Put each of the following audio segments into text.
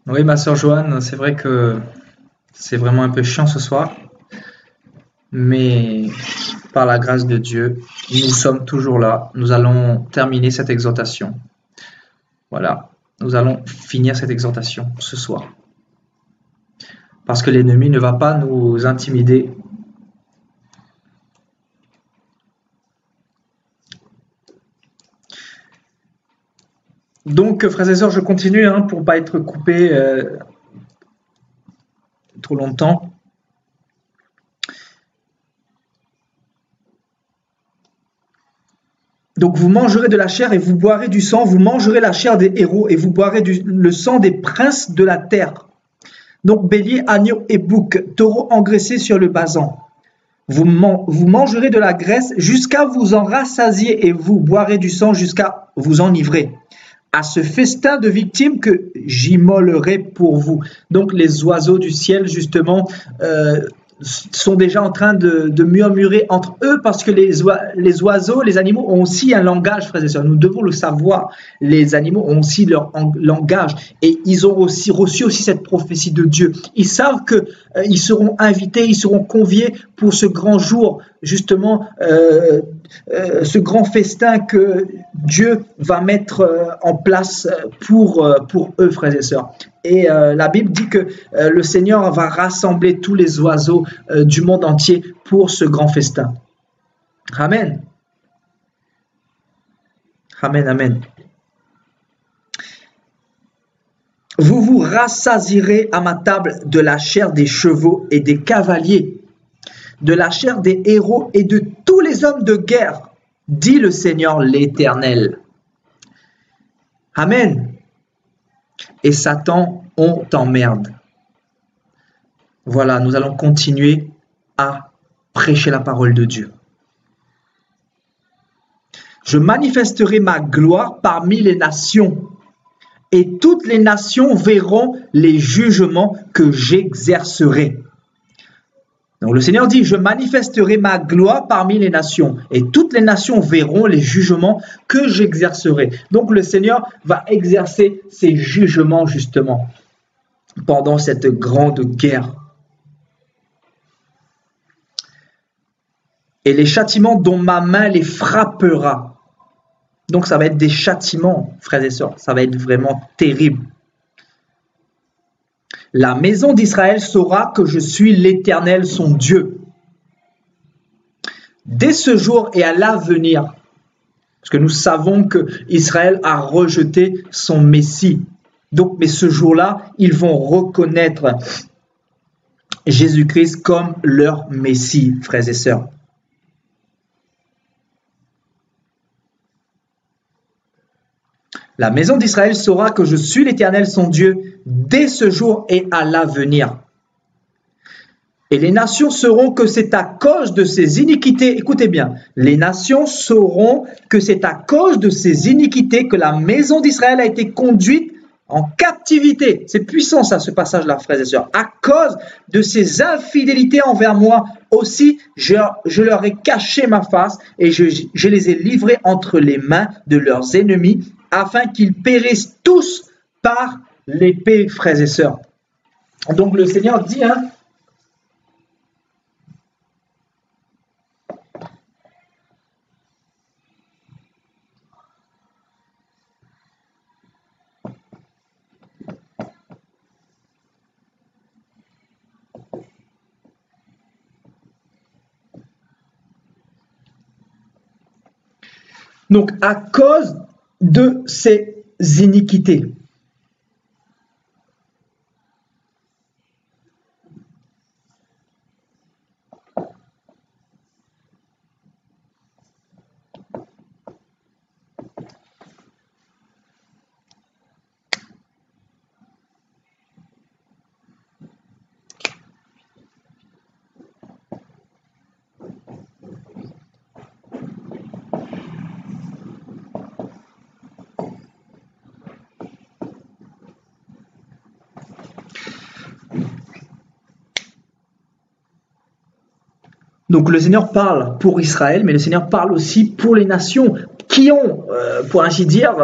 Oui, ma sœur Joanne, c'est vrai que c'est vraiment un peu chiant ce soir, mais par la grâce de Dieu, nous sommes toujours là. Nous allons terminer cette exhortation. Voilà, nous allons finir cette exhortation ce soir. Parce que l'ennemi ne va pas nous intimider. Donc, frères et sœurs, je continue pour ne pas être coupé trop longtemps. Donc vous mangerez de la chair et vous boirez du sang, vous mangerez la chair des héros et vous boirez le sang des princes de la terre. Donc bélier, agneau et bouc, taureau engraissé sur le basan. Vous mangerez de la graisse jusqu'à vous en rassasier et vous boirez du sang jusqu'à vous enivrer. À ce festin de victimes que j'immolerai pour vous. Donc les oiseaux du ciel, justement, sont déjà en train de murmurer entre eux parce que les oiseaux, les animaux ont aussi un langage, frères et sœurs. Nous devons le savoir. Les animaux ont aussi leur langage et ils ont aussi reçu aussi cette prophétie de Dieu. Ils savent que ils seront invités, ils seront conviés pour ce grand jour, justement, ce grand festin que Dieu va mettre en place pour eux, frères et sœurs. Et la Bible dit que le Seigneur va rassembler tous les oiseaux du monde entier pour ce grand festin. Amen. Amen, amen. Vous vous rassasierez à ma table de la chair des chevaux et des cavaliers, de la chair des héros et de tous les hommes de guerre, dit le Seigneur l'Éternel. Amen. Et Satan, on t'emmerde. Voilà, nous allons continuer à prêcher la parole de Dieu. Je manifesterai ma gloire parmi les nations, et toutes les nations verront les jugements que j'exercerai. Donc le Seigneur dit, je manifesterai ma gloire parmi les nations, et toutes les nations verront les jugements que j'exercerai. Donc le Seigneur va exercer ses jugements justement pendant cette grande guerre. Et les châtiments dont ma main les frappera. Donc ça va être des châtiments, frères et sœurs, ça va être vraiment terrible. La maison d'Israël saura que je suis l'Éternel, son Dieu. Dès ce jour et à l'avenir, parce que nous savons que Israël a rejeté son Messie. Donc, mais ce jour-là, ils vont reconnaître Jésus-Christ comme leur Messie, frères et sœurs. La maison d'Israël saura que je suis l'Éternel, son Dieu, dès ce jour et à l'avenir. Et les nations sauront que c'est à cause de ces iniquités, écoutez bien, les nations sauront que c'est à cause de ces iniquités que la maison d'Israël a été conduite en captivité. C'est puissant ça, ce passage-là, frères et sœurs. À cause de ces infidélités envers moi, aussi je leur ai caché ma face et je les ai livrés entre les mains de leurs ennemis, afin qu'ils périssent tous par l'épée, frères et sœurs. Donc le Seigneur dit, donc à cause de ces iniquités. Donc le Seigneur parle pour Israël, mais le Seigneur parle aussi pour les nations qui ont, pour ainsi dire,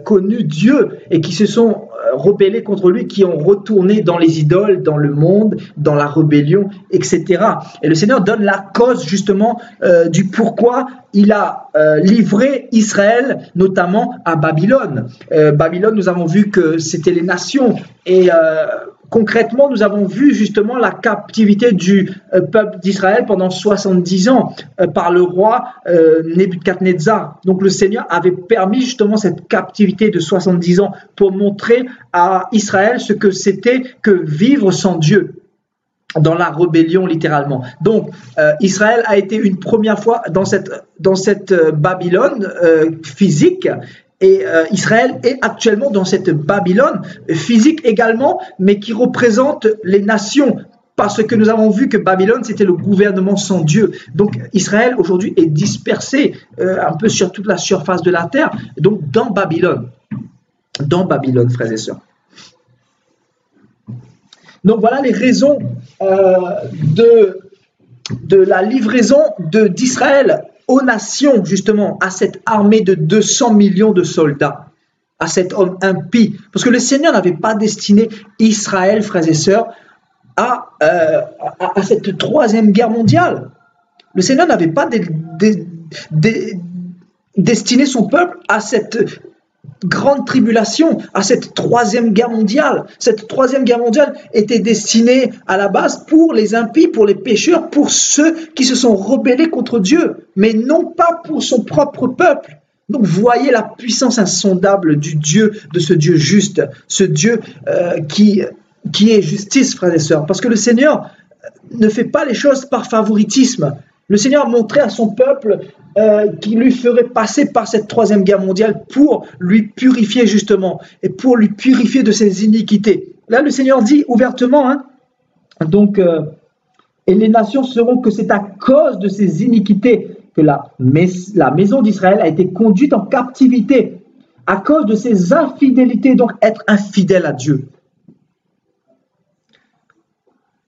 connu Dieu et qui se sont rebellés contre lui, qui ont retourné dans les idoles, dans le monde, dans la rébellion, etc. Et le Seigneur donne la cause justement du pourquoi il a livré Israël, notamment à Babylone. Babylone, nous avons vu que c'était les nations et concrètement, nous avons vu justement la captivité du peuple d'Israël pendant 70 ans par le roi Nebuchadnezzar. Donc le Seigneur avait permis justement cette captivité de 70 ans pour montrer à Israël ce que c'était que vivre sans Dieu, dans la rébellion littéralement. Donc Israël a été une première fois dans cette Babylone physique. Et Israël est actuellement dans cette Babylone physique également, mais qui représente les nations. Parce que nous avons vu que Babylone, c'était le gouvernement sans Dieu. Donc Israël aujourd'hui est dispersé un peu sur toute la surface de la terre, donc dans Babylone. Dans Babylone, frères et sœurs. Donc voilà les raisons de la livraison d'Israël aux nations, justement, à cette armée de 200 millions de soldats, à cet homme impie. Parce que le Seigneur n'avait pas destiné Israël, frères et sœurs, à cette troisième guerre mondiale. Le Seigneur n'avait pas destiné son peuple à cette grande tribulation, à cette troisième guerre mondiale. Cette troisième guerre mondiale était destinée à la base pour les impies, pour les pécheurs, pour ceux qui se sont rebellés contre Dieu, mais non pas pour son propre peuple. Donc voyez la puissance insondable de ce Dieu juste, ce Dieu qui est justice, frères et sœurs. Parce que le Seigneur ne fait pas les choses par favoritisme. Le Seigneur a montré à son peuple qu'il lui ferait passer par cette troisième guerre mondiale pour lui purifier justement et pour lui purifier de ses iniquités. Là, le Seigneur dit ouvertement, donc, et les nations sauront que c'est à cause de ces iniquités que la maison d'Israël a été conduite en captivité, à cause de ses infidélités, donc être infidèle à Dieu.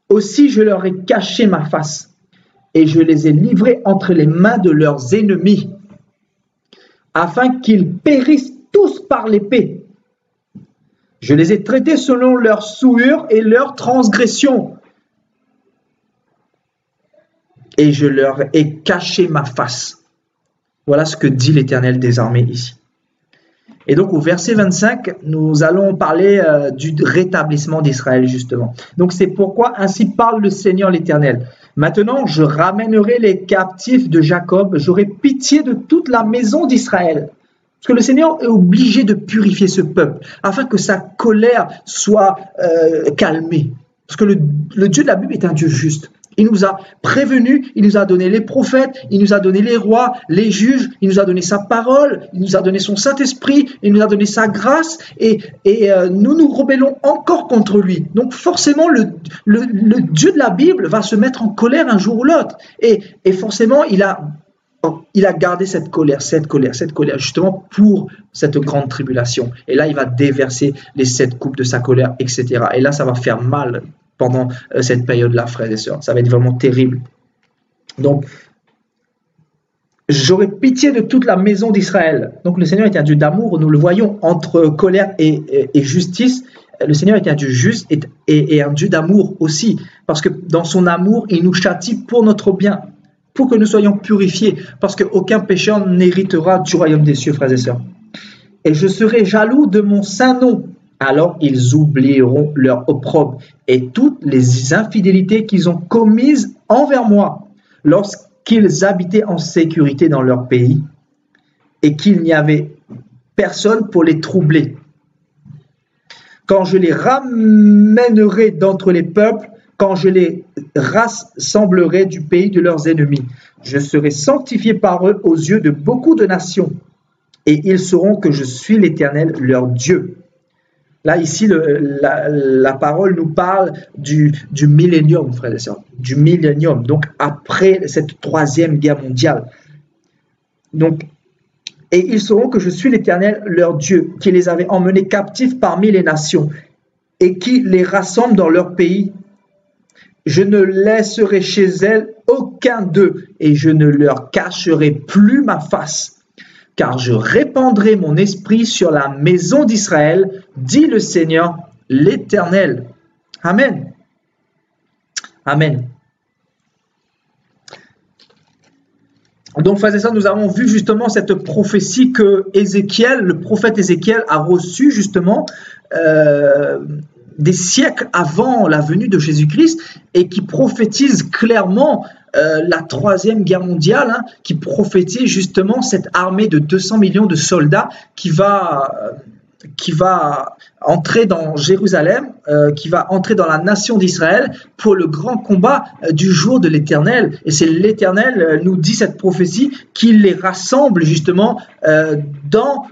Aussi, je leur ai caché ma face et je les ai livrés entre les mains de leurs ennemis, afin qu'ils périssent tous par l'épée. Je les ai traités selon leurs souillures et leurs transgressions, et je leur ai caché ma face. Voilà ce que dit l'Éternel des armées ici. Et donc au verset 25, nous allons parler du rétablissement d'Israël justement. Donc c'est pourquoi ainsi parle le Seigneur l'Éternel. Maintenant, je ramènerai les captifs de Jacob, j'aurai pitié de toute la maison d'Israël. Parce que le Seigneur est obligé de purifier ce peuple, afin que sa colère soit calmée. Parce que le Dieu de la Bible est un Dieu juste. Il nous a prévenus, il nous a donné les prophètes, il nous a donné les rois, les juges, il nous a donné sa parole, il nous a donné son Saint-Esprit, il nous a donné sa grâce et nous nous rebellons encore contre lui. Donc forcément, le Dieu de la Bible va se mettre en colère un jour ou l'autre. Et forcément, il a gardé cette colère justement pour cette grande tribulation. Et là, il va déverser les 7 coupes de sa colère, etc. Et là, ça va faire mal pendant cette période-là, frères et sœurs. Ça va être vraiment terrible. Donc, j'aurai pitié de toute la maison d'Israël. Donc, le Seigneur est un Dieu d'amour. Nous le voyons entre colère et justice. Le Seigneur est un Dieu juste et un Dieu d'amour aussi. Parce que dans son amour, il nous châtie pour notre bien, pour que nous soyons purifiés. Parce qu'aucun pécheur n'héritera du royaume des cieux, frères et sœurs. Et je serai jaloux de mon saint nom. Alors ils oublieront leur opprobre et toutes les infidélités qu'ils ont commises envers moi lorsqu'ils habitaient en sécurité dans leur pays et qu'il n'y avait personne pour les troubler. Quand je les ramènerai d'entre les peuples, quand je les rassemblerai du pays de leurs ennemis, je serai sanctifié par eux aux yeux de beaucoup de nations et ils sauront que je suis l'Éternel, leur Dieu. Là, ici, la parole nous parle du millénium, frères et sœurs, du millénium, donc après cette troisième guerre mondiale. Donc, et ils sauront que je suis l'Éternel, leur Dieu, qui les avait emmenés captifs parmi les nations et qui les rassemble dans leur pays. Je ne laisserai chez elles aucun d'eux, et je ne leur cacherai plus ma face. Car je répandrai mon esprit sur la maison d'Israël, dit le Seigneur l'Éternel. Amen. Amen. Donc, frères et sœurs, nous avons vu justement cette prophétie que Ézéchiel, le prophète Ézéchiel, a reçue justement des siècles avant la venue de Jésus-Christ et qui prophétise clairement la troisième guerre mondiale, qui prophétise justement cette armée de 200 millions de soldats qui va entrer dans Jérusalem, qui va entrer dans la nation d'Israël pour le grand combat du jour de l'Éternel. Et c'est l'Éternel, nous dit cette prophétie, qui les rassemble justement dans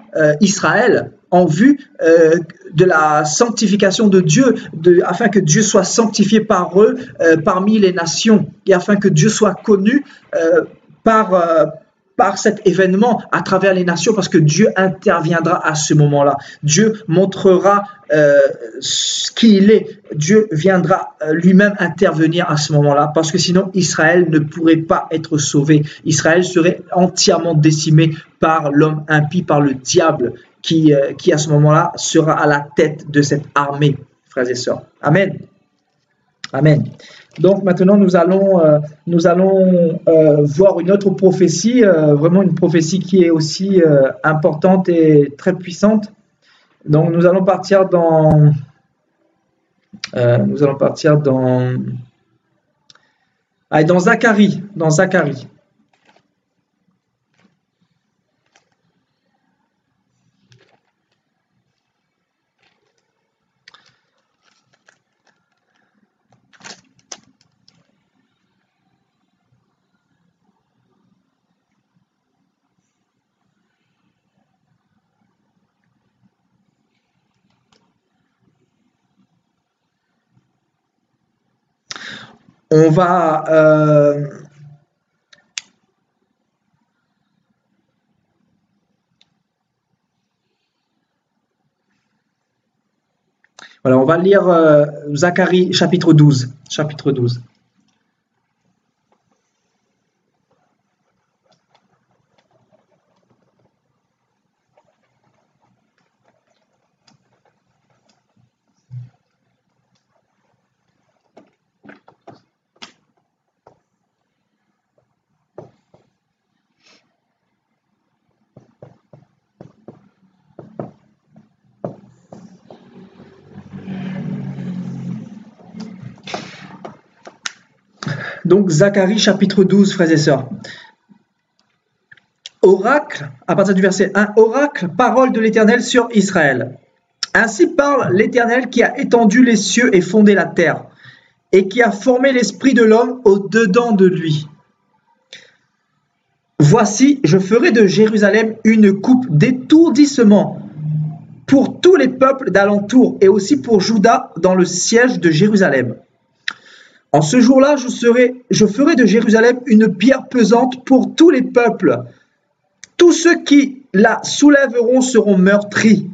Israël en vue de la sanctification de Dieu, afin que Dieu soit sanctifié par eux parmi les nations, et afin que Dieu soit connu par cet événement à travers les nations, parce que Dieu interviendra à ce moment-là. Dieu montrera qui il est. Dieu viendra lui-même intervenir à ce moment-là, parce que sinon Israël ne pourrait pas être sauvé. Israël serait entièrement décimé par l'homme impie, par le diable, qui à ce moment-là sera à la tête de cette armée, frères et sœurs. Amen. Amen. Donc maintenant nous allons voir une autre prophétie, vraiment une prophétie qui est aussi importante et très puissante. Donc nous allons partir dans Zacharie, On va on va lire Zacharie chapitre 12. Donc Zacharie chapitre 12, frères et sœurs. Oracle, à partir du verset 1, oracle, parole de l'Éternel sur Israël. Ainsi parle l'Éternel qui a étendu les cieux et fondé la terre, et qui a formé l'esprit de l'homme au-dedans de lui. Voici, je ferai de Jérusalem une coupe d'étourdissement pour tous les peuples d'alentour, et aussi pour Juda dans le siège de Jérusalem. En ce jour-là, je ferai de Jérusalem une pierre pesante pour tous les peuples. Tous ceux qui la soulèveront seront meurtris.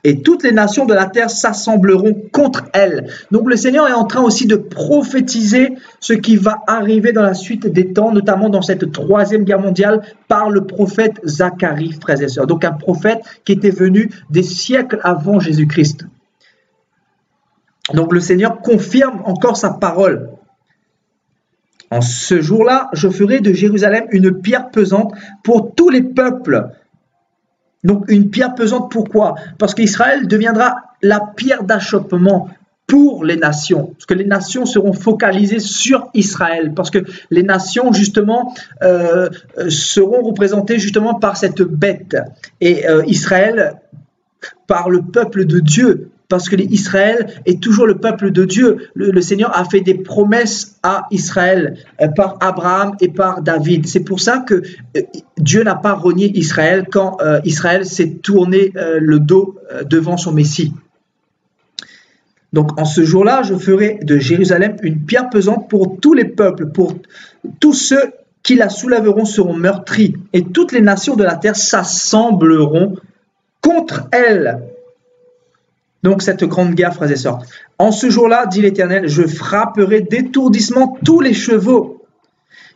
Et toutes les nations de la terre s'assembleront contre elle. Donc le Seigneur est en train aussi de prophétiser ce qui va arriver dans la suite des temps, notamment dans cette troisième guerre mondiale, par le prophète Zacharie, frères et sœurs. Donc un prophète qui était venu des siècles avant Jésus-Christ. Donc le Seigneur confirme encore sa parole. En ce jour-là, je ferai de Jérusalem une pierre pesante pour tous les peuples. Donc une pierre pesante, pourquoi? Parce qu'Israël deviendra la pierre d'achoppement pour les nations. Parce que les nations seront focalisées sur Israël. Parce que les nations, justement, seront représentées justement par cette bête. Et Israël, par le peuple de Dieu. Parce que Israël est toujours le peuple de Dieu. Le Seigneur a fait des promesses à Israël par Abraham et par David. C'est pour ça que Dieu n'a pas renié Israël quand Israël s'est tourné le dos devant son Messie. Donc en ce jour-là, je ferai de Jérusalem une pierre pesante pour tous les peuples, pour tous ceux qui la soulèveront seront meurtris, et toutes les nations de la terre s'assembleront contre elle. Donc cette grande guerre, frères et sœurs. En ce jour-là, dit l'Éternel, je frapperai d'étourdissement tous les chevaux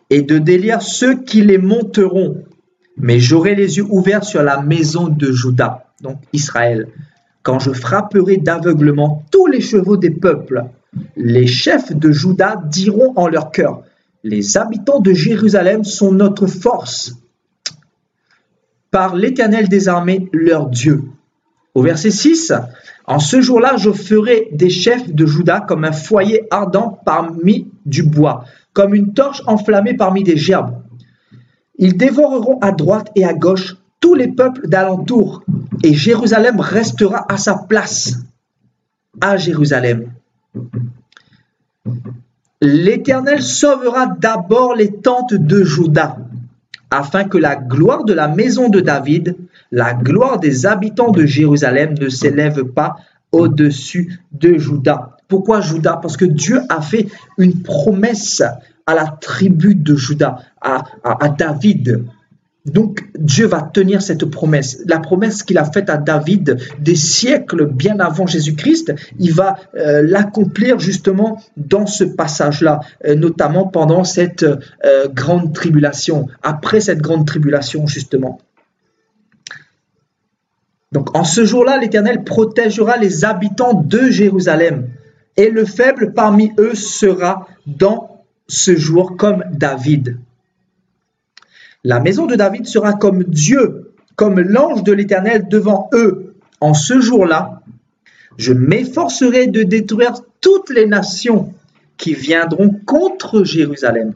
et de délire ceux qui les monteront. Mais j'aurai les yeux ouverts sur la maison de Juda, donc Israël, quand je frapperai d'aveuglement tous les chevaux des peuples. Les chefs de Juda diront en leur cœur, les habitants de Jérusalem sont notre force, par l'Éternel des armées, leur Dieu. Au verset 6, en ce jour-là, je ferai des chefs de Juda comme un foyer ardent parmi du bois, comme une torche enflammée parmi des gerbes. Ils dévoreront à droite et à gauche tous les peuples d'alentour, et Jérusalem restera à sa place. À Jérusalem. L'Éternel sauvera d'abord les tentes de Juda, afin que la gloire de la maison de David, la gloire des habitants de Jérusalem ne s'élève pas au-dessus de Juda. Pourquoi Juda? Parce que Dieu a fait une promesse à la tribu de Juda, à David. Donc Dieu va tenir cette promesse. La promesse qu'il a faite à David des siècles bien avant Jésus-Christ, il va l'accomplir justement dans ce passage-là, notamment pendant cette grande tribulation, après cette grande tribulation justement. Donc en ce jour-là, l'Éternel protégera les habitants de Jérusalem, et le faible parmi eux sera dans ce jour comme David. La maison de David sera comme Dieu, comme l'ange de l'Éternel devant eux. En ce jour-là, je m'efforcerai de détruire toutes les nations qui viendront contre Jérusalem.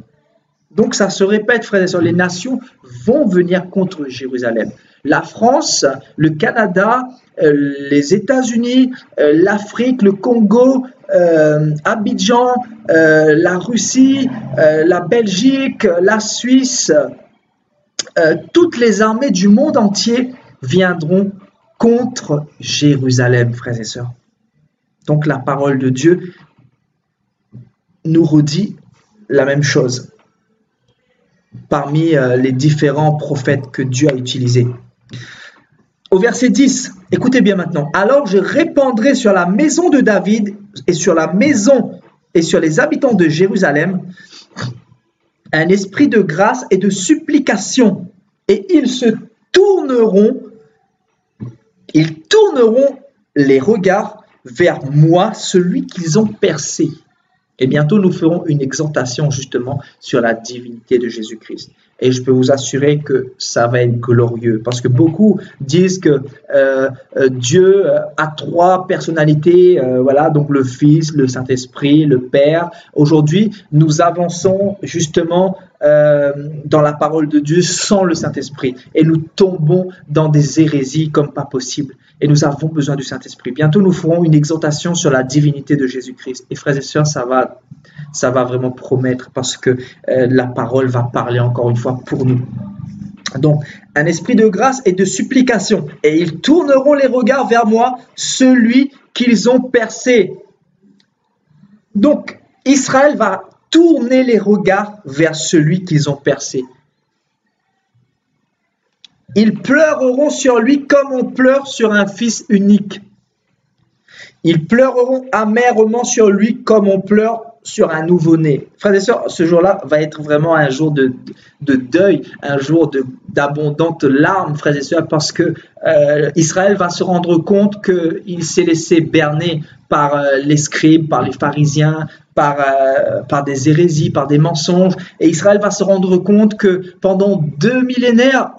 Donc ça se répète, frères et sœurs, les nations vont venir contre Jérusalem. La France, le Canada, les États-Unis, l'Afrique, le Congo, Abidjan, la Russie, la Belgique, la Suisse, toutes les armées du monde entier viendront contre Jérusalem, frères et sœurs. Donc la parole de Dieu nous redit la même chose parmi les différents prophètes que Dieu a utilisés. Au verset 10, écoutez bien maintenant. Alors je répandrai sur la maison de David et sur la maison et sur les habitants de Jérusalem un esprit de grâce et de supplication, et ils tourneront les regards vers moi, celui qu'ils ont percé. Et bientôt, nous ferons une exhortation justement sur la divinité de Jésus-Christ. Et je peux vous assurer que ça va être glorieux. Parce que beaucoup disent que Dieu a trois personnalités, voilà, donc le Fils, le Saint-Esprit, le Père. Aujourd'hui, nous avançons justement dans la parole de Dieu sans le Saint-Esprit. Et nous tombons dans des hérésies comme pas possible. Et nous avons besoin du Saint-Esprit. Bientôt, nous ferons une exhortation sur la divinité de Jésus-Christ. Et frères et sœurs, ça va vraiment promettre parce que la parole va parler encore une fois pour nous. Donc, un esprit de grâce et de supplication. Et ils tourneront les regards vers moi, celui qu'ils ont percé. Donc, Israël va tourner les regards vers celui qu'ils ont percé. Ils pleureront sur lui comme on pleure sur un fils unique. Ils pleureront amèrement sur lui comme on pleure sur un nouveau-né. Frères et sœurs, ce jour-là va être vraiment un jour de deuil, un jour d'abondantes larmes, frères et sœurs, parce que Israël va se rendre compte qu'il s'est laissé berner par les scribes, par les pharisiens, par des hérésies, par des mensonges. Et Israël va se rendre compte que pendant 2 millénaires,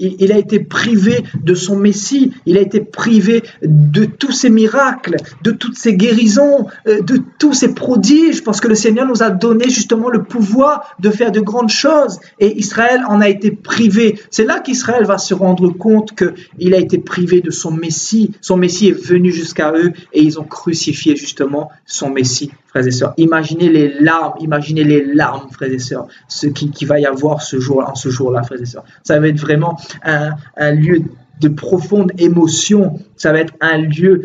il a été privé de son Messie, il a été privé de tous ses miracles, de toutes ses guérisons, de tous ses prodiges, parce que le Seigneur nous a donné justement le pouvoir de faire de grandes choses. Et Israël en a été privé. C'est là qu'Israël va se rendre compte qu'il a été privé de son Messie. Son Messie est venu jusqu'à eux et ils ont crucifié justement son Messie. Frères et sœurs, imaginez les larmes, frères et sœurs, ce qui va y avoir en ce jour-là, frères et sœurs. Ça va être vraiment un lieu de profonde émotion, ça va être un lieu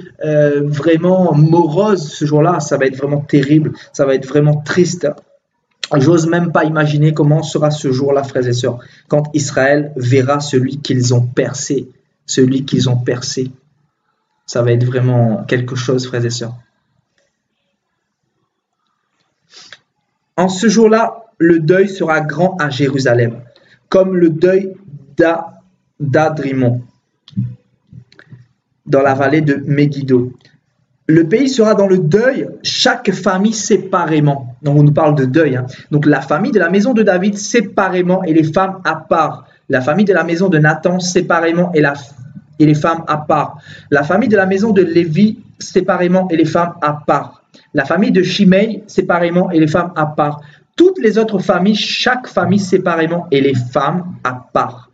vraiment morose ce jour-là, ça va être vraiment terrible, ça va être vraiment triste. J'ose même pas imaginer comment sera ce jour-là, frères et sœurs, quand Israël verra celui qu'ils ont percé, celui qu'ils ont percé. Ça va être vraiment quelque chose, frères et sœurs. En ce jour-là, le deuil sera grand à Jérusalem, comme le deuil d'Adrimon, dans la vallée de Megiddo. Le pays sera dans le deuil, chaque famille séparément. Donc on nous parle de deuil. Donc la famille de la maison de David séparément et les femmes à part. La famille de la maison de Nathan séparément et les femmes à part. La famille de la maison de Lévi séparément et les femmes à part. La famille de Shimei séparément et les femmes à part. Toutes les autres familles, chaque famille séparément et les femmes à part.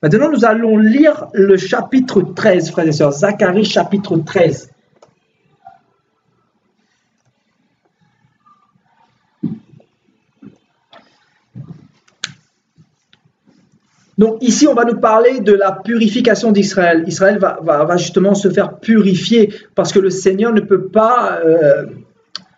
Maintenant, nous allons lire le chapitre 13, frères et sœurs. Zacharie, chapitre 13. Donc ici, on va nous parler de la purification d'Israël. Israël va justement se faire purifier parce que le Seigneur ne peut pas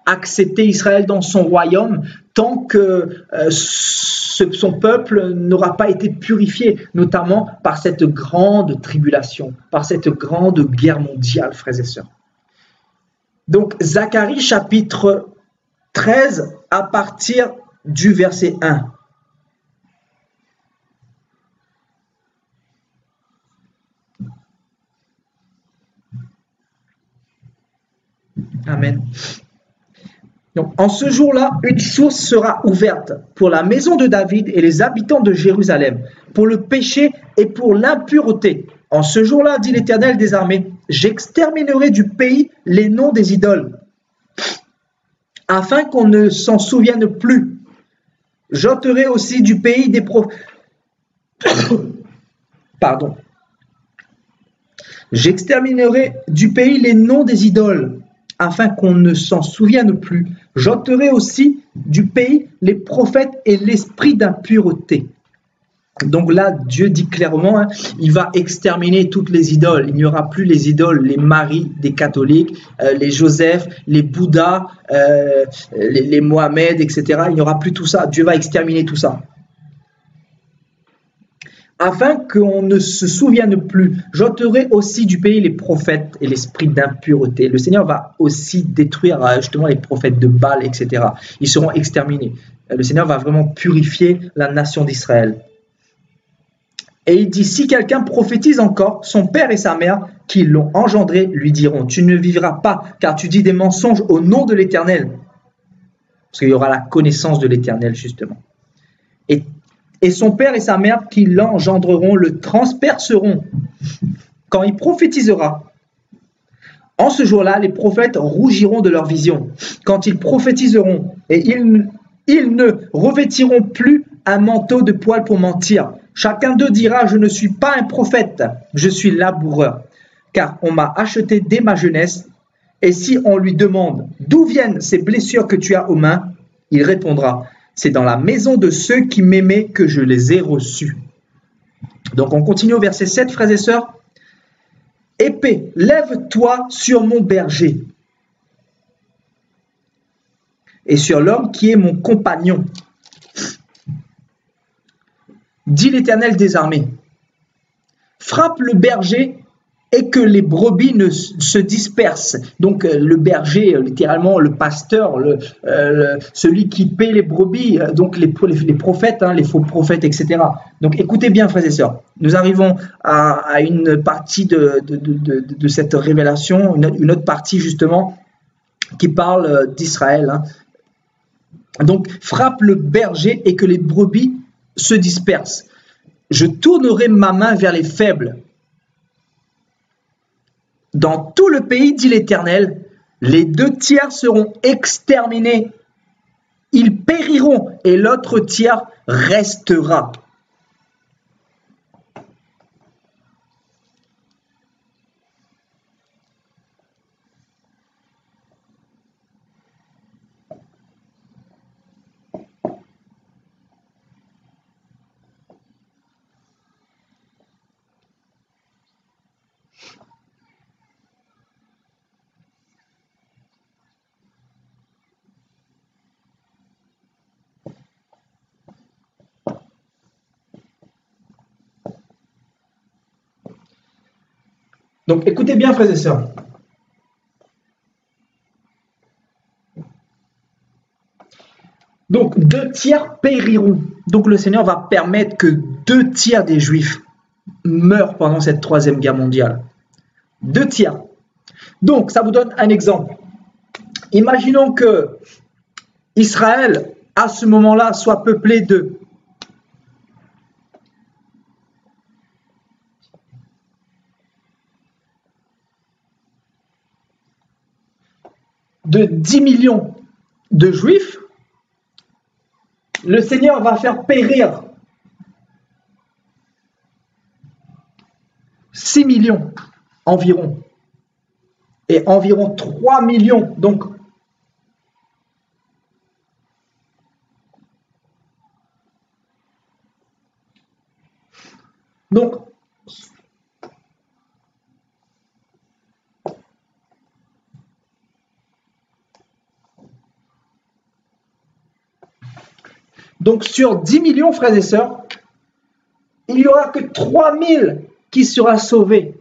accepter Israël dans son royaume tant que son peuple n'aura pas été purifié, notamment par cette grande tribulation, par cette grande guerre mondiale, frères et sœurs. Donc Zacharie chapitre 13 à partir du verset 1. Amen. Donc, en ce jour-là, une source sera ouverte pour la maison de David et les habitants de Jérusalem, pour le péché et pour l'impureté. En ce jour-là, dit l'Éternel des armées, j'exterminerai du pays les noms des idoles, afin qu'on ne s'en souvienne plus. J'ôterai aussi du pays des Pardon. J'exterminerai du pays les noms des idoles, afin qu'on ne s'en souvienne plus. J'ôterai aussi du pays les prophètes et l'esprit d'impureté. Donc là, Dieu dit clairement, il va exterminer toutes les idoles. Il n'y aura plus les idoles, les Marie des catholiques, les Joseph, les Bouddha, les Mohamed, etc. Il n'y aura plus tout ça. Dieu va exterminer tout ça. Afin qu'on ne se souvienne plus, j'ôterai aussi du pays les prophètes et l'esprit d'impureté. Le Seigneur va aussi détruire justement les prophètes de Baal, etc. Ils seront exterminés. Le Seigneur va vraiment purifier la nation d'Israël. Et il dit, si quelqu'un prophétise encore, son père et sa mère qui l'ont engendré lui diront, tu ne vivras pas, car tu dis des mensonges au nom de l'Éternel. Parce qu'il y aura la connaissance de l'Éternel, justement. Et son père et sa mère qui l'engendreront le transperceront quand il prophétisera. En ce jour-là, les prophètes rougiront de leur vision quand ils prophétiseront et ils ne revêtiront plus un manteau de poil pour mentir. Chacun d'eux dira, je ne suis pas un prophète, je suis laboureur, car on m'a acheté dès ma jeunesse. Et si on lui demande d'où viennent ces blessures que tu as aux mains, il répondra, c'est dans la maison de ceux qui m'aimaient que je les ai reçus. Donc on continue au verset 7, frères et sœurs. Épée, lève-toi sur mon berger et sur l'homme qui est mon compagnon. Dit l'Éternel des armées. Frappe le berger et que les brebis ne se dispersent. Donc le berger, littéralement le pasteur, celui qui paie les brebis, donc les prophètes, les faux prophètes, etc. Donc écoutez bien, frères et sœurs, nous arrivons à une partie de cette révélation, une autre partie justement qui parle d'Israël. Donc frappe le berger et que les brebis se dispersent. Je tournerai ma main vers les faibles. Dans tout le pays, dit l'Éternel, les 2 tiers seront exterminés. Ils périront et l'autre tiers restera. Donc écoutez bien, frères et sœurs. Donc 2 tiers périront. Donc le Seigneur va permettre que 2 tiers des Juifs meurent pendant cette 3e guerre mondiale. 2 tiers. Donc ça vous donne un exemple. Imaginons que Israël, à ce moment-là, soit peuplé de 10 millions de Juifs. Le Seigneur va faire périr 6 millions environ. Et environ 3 millions. Donc sur 10 millions, frères et sœurs, il n'y aura que 3 000 qui sera sauvés.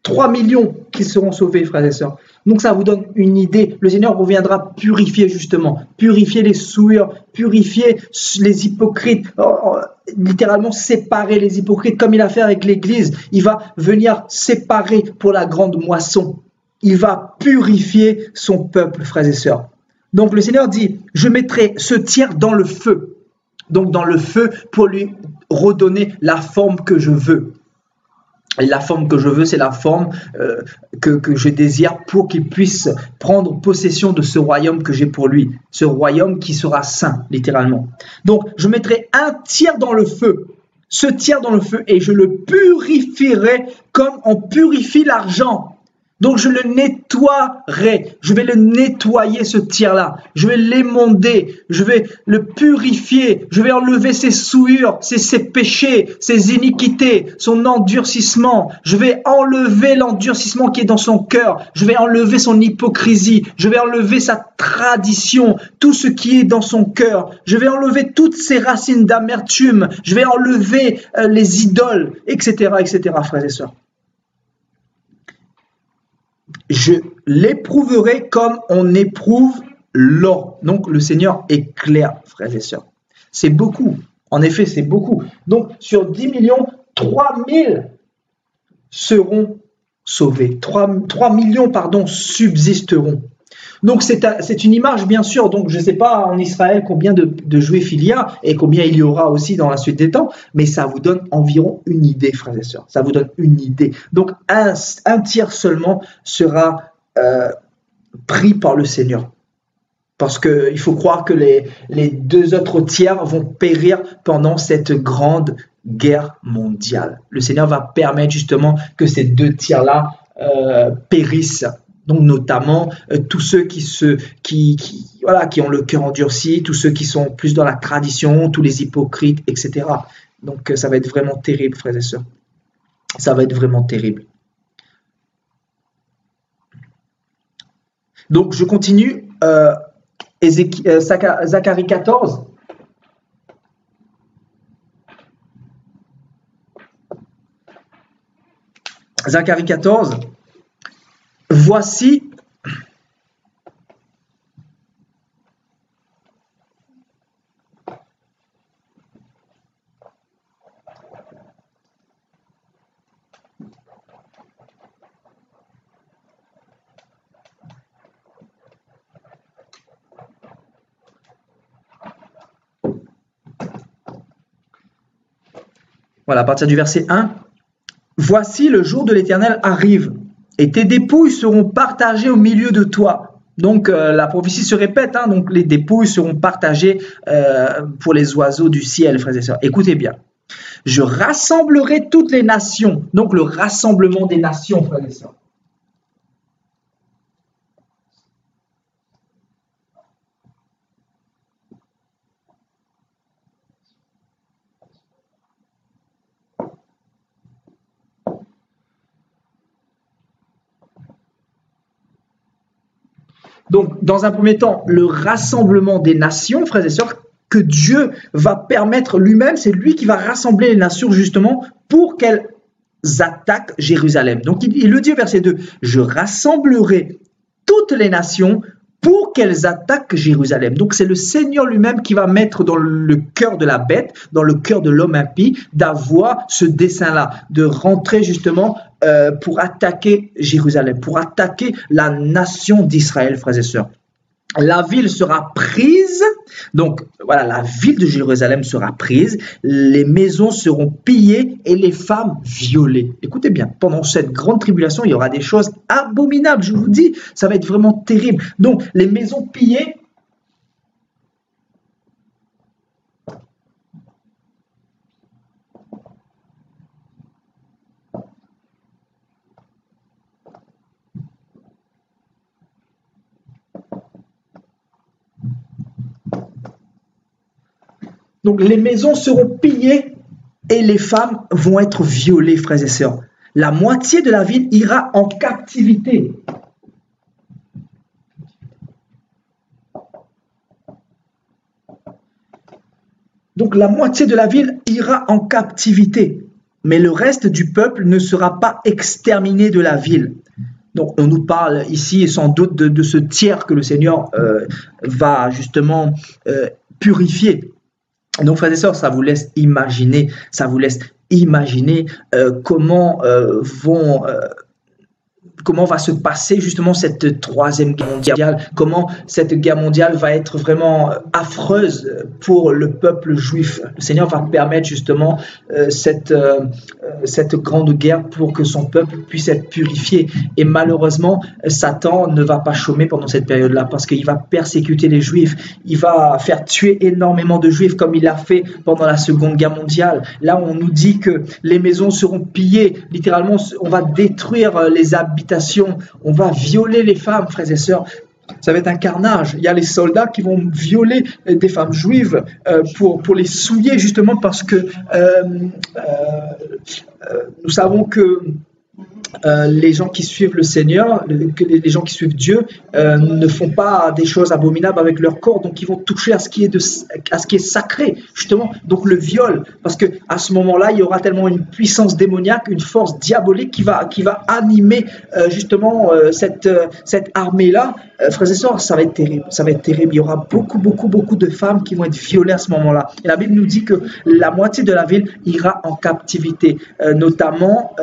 3 millions qui seront sauvés, frères et sœurs. Donc ça vous donne une idée. Le Seigneur reviendra purifier justement, purifier les souillures, purifier les hypocrites, littéralement séparer les hypocrites comme il a fait avec l'Église. Il va venir séparer pour la grande moisson. Il va purifier son peuple, frères et sœurs. Donc le Seigneur dit, je mettrai ce tiers dans le feu. Donc dans le feu pour lui redonner la forme que je veux. Et la forme que je veux, c'est la forme que je désire pour qu'il puisse prendre possession de ce royaume que j'ai pour lui. Ce royaume qui sera saint, littéralement. Donc, je mettrai 1 tiers dans le feu. Ce tiers dans le feu et je le purifierai comme on purifie l'argent. Donc, je le nettoierai. Je vais le nettoyer, ce tiers-là. Je vais l'émonder. Je vais le purifier. Je vais enlever ses souillures, ses péchés, ses iniquités, son endurcissement. Je vais enlever l'endurcissement qui est dans son cœur. Je vais enlever son hypocrisie. Je vais enlever sa tradition, tout ce qui est dans son cœur. Je vais enlever toutes ses racines d'amertume. Je vais enlever les idoles, etc., etc., frères et sœurs. Je l'éprouverai comme on éprouve l'or. Donc le Seigneur est clair, frères et sœurs. C'est beaucoup. En effet, c'est beaucoup. Donc sur 10 millions, 3 000 seront sauvés. 3 millions, subsisteront. Donc c'est une image, bien sûr. Donc je ne sais pas en Israël combien de Juifs il y a et combien il y aura aussi dans la suite des temps, mais ça vous donne environ une idée, frères et sœurs. Ça vous donne une idée. Donc un tiers seulement sera pris par le Seigneur. Parce qu'il faut croire que les 2 autres tiers vont périr pendant cette grande guerre mondiale. Le Seigneur va permettre justement que ces 2 tiers-là périssent. Donc notamment tous ceux qui ont le cœur endurci, tous ceux qui sont plus dans la tradition, tous les hypocrites, etc. Donc ça va être vraiment terrible, frères et sœurs. Ça va être vraiment terrible. Donc je continue. Zacharie 14. Zacharie 14. Voici voilà, à partir du verset 1. Voici le jour de l'Éternel arrive. Et tes dépouilles seront partagées au milieu de toi. Donc la prophétie se répète, donc les dépouilles seront partagées pour les oiseaux du ciel, frères et sœurs. Écoutez bien. Je rassemblerai toutes les nations. Donc le rassemblement des nations, frères et sœurs. Donc, dans un premier temps, le rassemblement des nations, frères et sœurs, que Dieu va permettre lui-même, c'est lui qui va rassembler les nations justement pour qu'elles attaquent Jérusalem. Donc il le dit au verset 2, je rassemblerai toutes les nations pour qu'elles attaquent Jérusalem. Donc c'est le Seigneur lui-même qui va mettre dans le cœur de la bête, dans le cœur de l'homme impie, d'avoir ce dessein-là, de rentrer justement pour attaquer Jérusalem, pour attaquer la nation d'Israël, frères et sœurs. La ville sera prise, donc voilà, la ville de Jérusalem sera prise, les maisons seront pillées et les femmes violées. Écoutez bien, pendant cette grande tribulation, il y aura des choses abominables, je vous dis, ça va être vraiment terrible. Donc, les maisons pillées, donc les maisons seront pillées et les femmes vont être violées, frères et sœurs. La moitié de la ville ira en captivité. Donc la moitié de la ville ira en captivité, mais le reste du peuple ne sera pas exterminé de la ville. Donc on nous parle ici sans doute de ce tiers que le Seigneur va justement purifier. Donc, frères et sœurs, ça vous laisse imaginer comment va se passer justement cette troisième guerre mondiale, comment cette guerre mondiale va être vraiment affreuse pour le peuple juif. Le Seigneur va permettre justement cette grande guerre pour que son peuple puisse être purifié. Et malheureusement, Satan ne va pas chômer pendant cette période-là parce qu'il va persécuter les Juifs. Il va faire tuer énormément de Juifs comme il l'a fait pendant la Seconde Guerre mondiale. Là, on nous dit que les maisons seront pillées. Littéralement, on va détruire les habitations. On va violer les femmes, frères et sœurs. Ça va être un carnage. Il y a les soldats qui vont violer des femmes juives pour les souiller, justement parce que nous savons que les gens qui suivent le Seigneur, les gens qui suivent Dieu, ne font pas des choses abominables avec leur corps, donc ils vont toucher à ce qui est sacré, justement. Donc le viol, parce que à ce moment-là, il y aura tellement une puissance démoniaque, une force diabolique qui va animer justement cette armée-là. Frères et sœurs, ça va être terrible. Ça va être terrible. Il y aura beaucoup de femmes qui vont être violées à ce moment-là. Et la Bible nous dit que la moitié de la ville ira en captivité, notamment.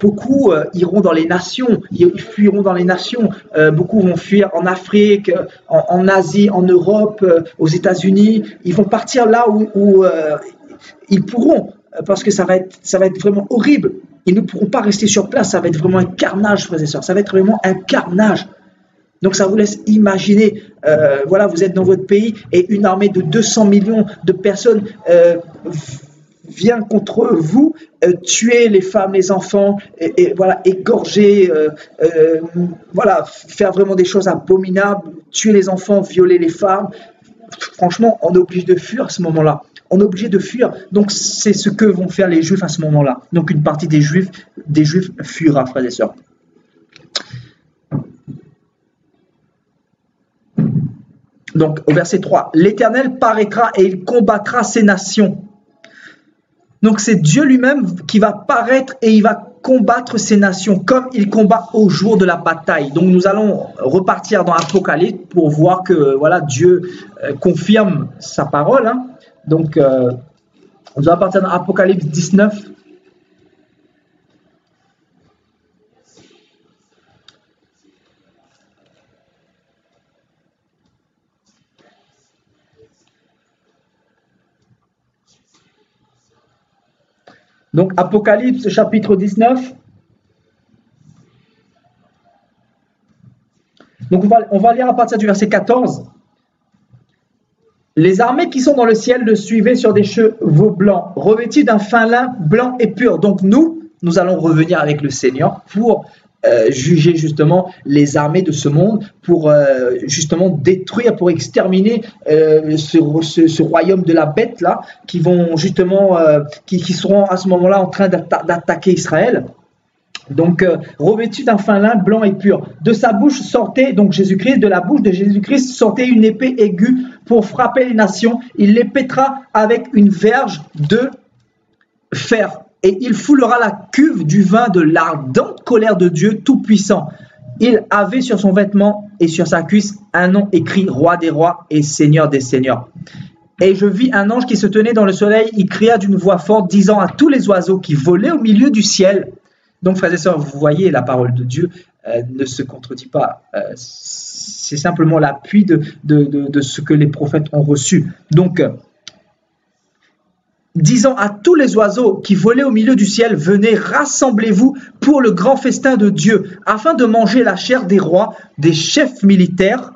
Beaucoup iront dans les nations, ils fuiront dans les nations. Beaucoup vont fuir en Afrique, en Asie, en Europe, aux États-Unis. Ils vont partir là où ils pourront, parce que ça va être vraiment horrible. Ils ne pourront pas rester sur place. Ça va être vraiment un carnage, frères et sœurs. Ça va être vraiment un carnage. Donc ça vous laisse imaginer, voilà, vous êtes dans votre pays et une armée de 200 millions de personnes vient contre vous, tuer les femmes, les enfants, et voilà, égorger, voilà, faire vraiment des choses abominables, tuer les enfants, violer les femmes. Franchement, on est obligé de fuir à ce moment-là. On est obligé de fuir. Donc c'est ce que vont faire les Juifs à ce moment-là. Donc une partie des Juifs fuira, frères et sœurs. Donc au verset 3, l'Éternel paraîtra et il combattra ces nations. Donc c'est Dieu lui-même qui va paraître et il va combattre ces nations comme il combat au jour de la bataille. Donc nous allons repartir dans Apocalypse pour voir que voilà, Dieu confirme sa parole. Hein. Donc on va partir dans Apocalypse 19. Donc, Apocalypse, chapitre 19. Donc, on va lire à partir du verset 14. Les armées qui sont dans le ciel le suivaient sur des chevaux blancs, revêtus d'un fin lin blanc et pur. Donc, nous allons revenir avec le Seigneur pour juger justement les armées de ce monde, pour justement détruire, pour exterminer ce royaume de la bête là, qui vont justement, qui seront à ce moment-là en train d'attaquer Israël. Donc revêtu d'un fin lin blanc et pur. De sa bouche sortait, donc Jésus-Christ, de la bouche de Jésus-Christ sortait une épée aiguë pour frapper les nations. Il les pétra avec une verge de fer. et il foulera la cuve du vin de l'ardente colère de Dieu Tout-Puissant. Il avait sur son vêtement et sur sa cuisse un nom écrit Roi des rois et Seigneur des seigneurs. Et je vis un ange qui se tenait dans le soleil, il cria d'une voix forte, disant à tous les oiseaux qui volaient au milieu du ciel. Donc, frères et sœurs, vous voyez, la parole de Dieu ne se contredit pas. C'est simplement l'appui de ce que les prophètes ont reçu. Donc, disant à tous les oiseaux qui volaient au milieu du ciel, venez, rassemblez-vous pour le grand festin de Dieu, afin de manger la chair des rois, des chefs militaires,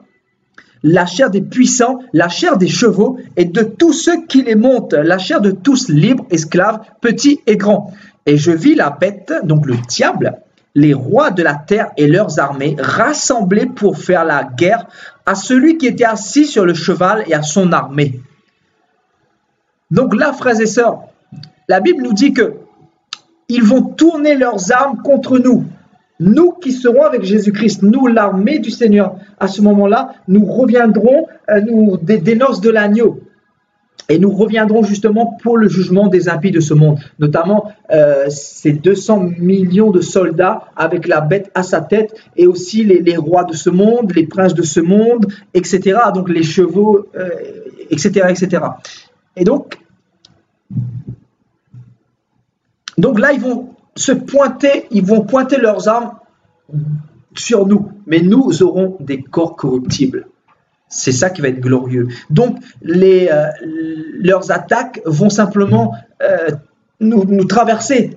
la chair des puissants, la chair des chevaux et de tous ceux qui les montent, la chair de tous libres, esclaves, petits et grands. Et je vis la bête, donc le diable, les rois de la terre et leurs armées rassemblés pour faire la guerre à celui qui était assis sur le cheval et à son armée. Donc là, frères et sœurs, la Bible nous dit que ils vont tourner leurs armes contre nous. Nous qui serons avec Jésus-Christ, nous, l'armée du Seigneur, à ce moment-là, nous reviendrons des noces de l'agneau. Et nous reviendrons justement pour le jugement des impies de ce monde. Notamment ces 200 millions de soldats avec la bête à sa tête et aussi les rois de ce monde, les princes de ce monde, etc. Donc les chevaux, etc., etc. Et donc là, ils vont pointer leurs armes sur nous, mais nous aurons des corps corruptibles. C'est ça qui va être glorieux. Donc, leurs attaques vont simplement nous traverser,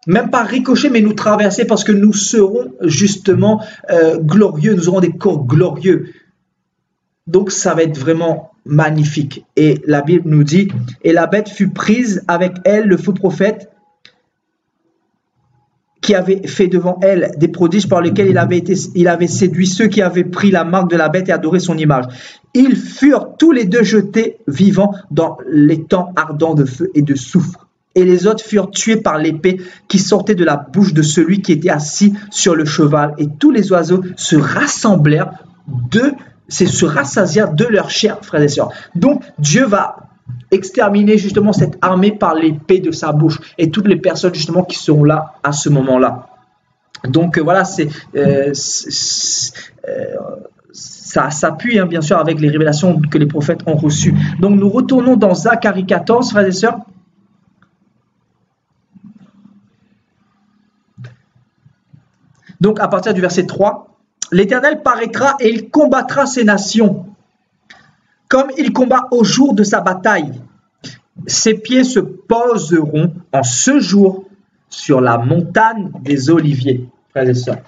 même pas ricocher, mais nous traverser parce que nous serons justement glorieux, nous aurons des corps glorieux. Donc, ça va être vraiment magnifique. Et la Bible nous dit, et la bête fut prise avec elle, le faux prophète, qui avait fait devant elle des prodiges par lesquels il avait séduit ceux qui avaient pris la marque de la bête et adoré son image. Ils furent tous les deux jetés vivants dans les temps ardents de feu et de soufre. Et les autres furent tués par l'épée qui sortait de la bouche de celui qui était assis sur le cheval. Et tous les oiseaux se rassasièrent de leur chair, frères et sœurs. Donc Dieu va exterminer justement cette armée par l'épée de sa bouche et toutes les personnes justement qui seront là à ce moment-là. Donc voilà, ça s'appuie bien sûr avec les révélations que les prophètes ont reçues. Donc nous retournons dans Zacharie 14, frères et sœurs. Donc à partir du verset 3, l'Éternel paraîtra et il combattra ces nations comme il combat au jour de sa bataille. Ses pieds se poseront en ce jour sur la montagne des Oliviers, frères et sœurs.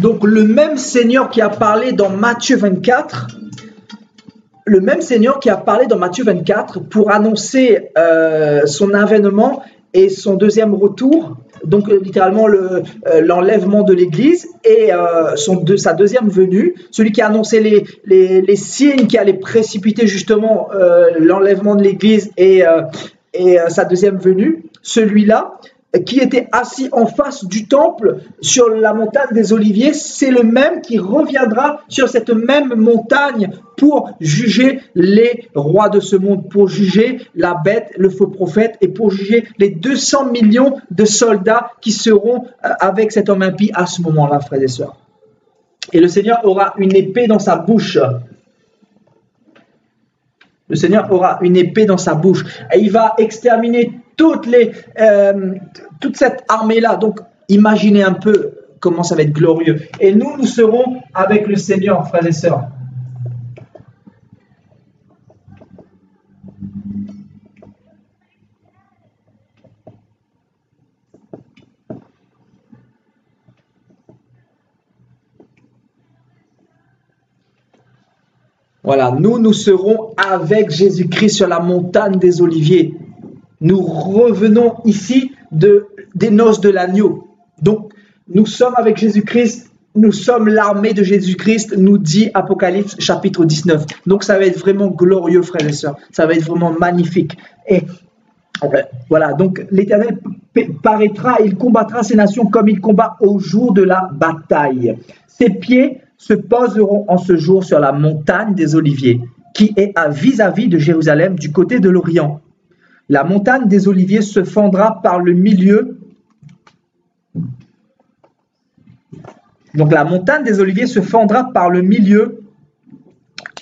Donc le même Seigneur qui a parlé dans Matthieu 24, pour annoncer son avènement et son deuxième retour, donc littéralement l'enlèvement de l'Église et sa deuxième venue, celui qui a annoncé les signes qui allaient précipiter justement l'enlèvement de l'Église et sa deuxième venue, celui-là qui était assis en face du temple sur la montagne des Oliviers, c'est le même qui reviendra sur cette même montagne pour juger les rois de ce monde, pour juger la bête, le faux prophète et pour juger les 200 millions de soldats qui seront avec cet homme impie à ce moment-là, frères et sœurs. Et le Seigneur aura une épée dans sa bouche. Le Seigneur aura une épée dans sa bouche et il va exterminer toute cette armée-là. Donc, imaginez un peu comment ça va être glorieux. Et nous serons avec le Seigneur, frères et sœurs. Voilà, nous serons avec Jésus-Christ sur la montagne des Oliviers. Nous revenons ici des noces de l'agneau. Donc, nous sommes avec Jésus-Christ, nous sommes l'armée de Jésus-Christ, nous dit Apocalypse chapitre 19. Donc, ça va être vraiment glorieux, frères et sœurs. Ça va être vraiment magnifique. Et voilà, donc l'Éternel paraîtra, il combattra ces nations comme il combat au jour de la bataille. Ses pieds se poseront en ce jour sur la montagne des Oliviers, qui est à vis-à-vis de Jérusalem du côté de l'Orient. La montagne des Oliviers se fendra par le milieu. Donc la montagne des Oliviers se fendra par le milieu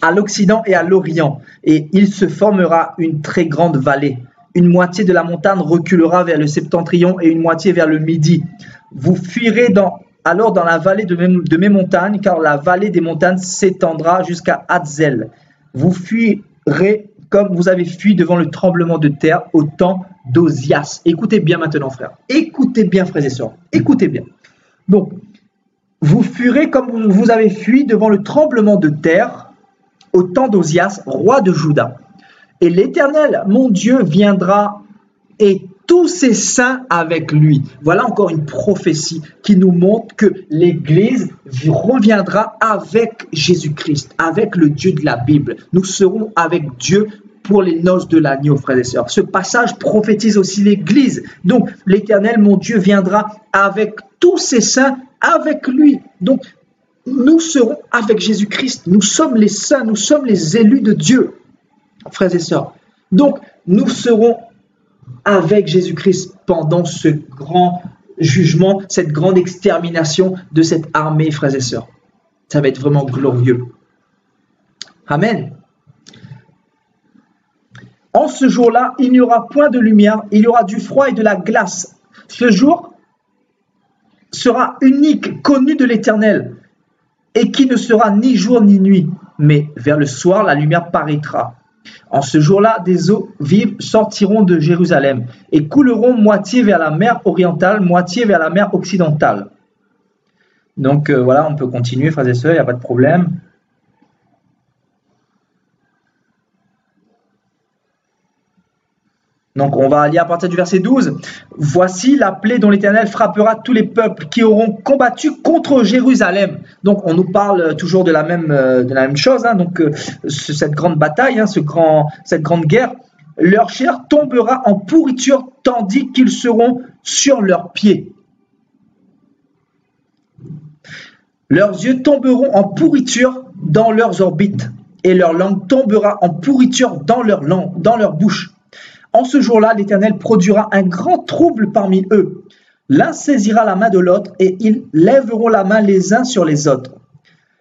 à l'Occident et à l'Orient, et il se formera une très grande vallée. Une moitié de la montagne reculera vers le septentrion et une moitié vers le midi. Vous fuirez alors dans la vallée de mes montagnes, car la vallée des montagnes s'étendra jusqu'à Hatzel. Vous fuirez comme vous avez fui devant le tremblement de terre au temps d'Ozias. Écoutez bien maintenant, frères. Écoutez bien, frères et sœurs. Écoutez bien. Donc, vous fuirez comme vous avez fui devant le tremblement de terre au temps d'Ozias, roi de Juda. Et l'Éternel, mon Dieu, viendra et tous ses saints avec lui. Voilà encore une prophétie qui nous montre que l'Église reviendra avec Jésus-Christ, avec le Dieu de la Bible. Nous serons avec Dieu pour les noces de l'agneau, frères et sœurs. Ce passage prophétise aussi l'Église. Donc, l'Éternel, mon Dieu, viendra avec tous ses saints avec lui. Donc, nous serons avec Jésus-Christ. Nous sommes les saints, nous sommes les élus de Dieu, frères et sœurs. Donc, nous serons avec Jésus-Christ pendant ce grand jugement, cette grande extermination de cette armée, frères et sœurs. Ça va être vraiment glorieux. Amen. En ce jour-là, il n'y aura point de lumière, il y aura du froid et de la glace. Ce jour sera unique, connu de l'Éternel, et qui ne sera ni jour ni nuit. Mais vers le soir, la lumière paraîtra. En ce jour-là, des eaux vives sortiront de Jérusalem et couleront moitié vers la mer orientale, moitié vers la mer occidentale. Donc voilà, on peut continuer, frères et sœurs, il n'y a pas de problème. Donc on va aller à partir du verset 12. Voici la plaie dont l'Éternel frappera tous les peuples qui auront combattu contre Jérusalem. Donc on nous parle toujours de la même chose. Donc cette grande bataille, cette grande guerre, leur chair tombera en pourriture tandis qu'ils seront sur leurs pieds. Leurs yeux tomberont en pourriture dans leurs orbites et leur langue tombera en pourriture dans leur bouche. En ce jour-là, l'Éternel produira un grand trouble parmi eux. L'un saisira la main de l'autre et ils lèveront la main les uns sur les autres.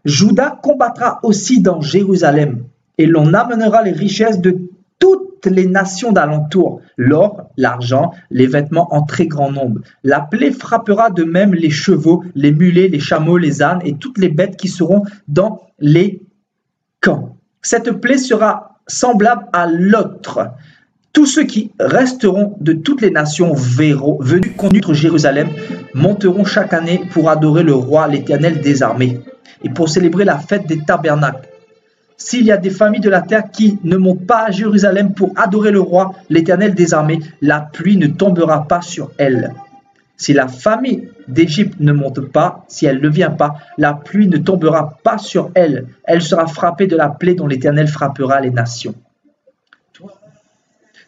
Juda combattra aussi dans Jérusalem et l'on amènera les richesses de toutes les nations d'alentour, l'or, l'argent, les vêtements en très grand nombre. La plaie frappera de même les chevaux, les mulets, les chameaux, les ânes et toutes les bêtes qui seront dans les camps. Cette plaie sera semblable à l'autre. Tous ceux qui resteront de toutes les nations venus contre Jérusalem monteront chaque année pour adorer le roi, l'Éternel des armées, et pour célébrer la fête des tabernacles. S'il y a des familles de la terre qui ne montent pas à Jérusalem pour adorer le roi, l'Éternel des armées, la pluie ne tombera pas sur elles. Si la famille d'Égypte ne monte pas, si elle ne vient pas, la pluie ne tombera pas sur elle. Elle sera frappée de la plaie dont l'Éternel frappera les nations.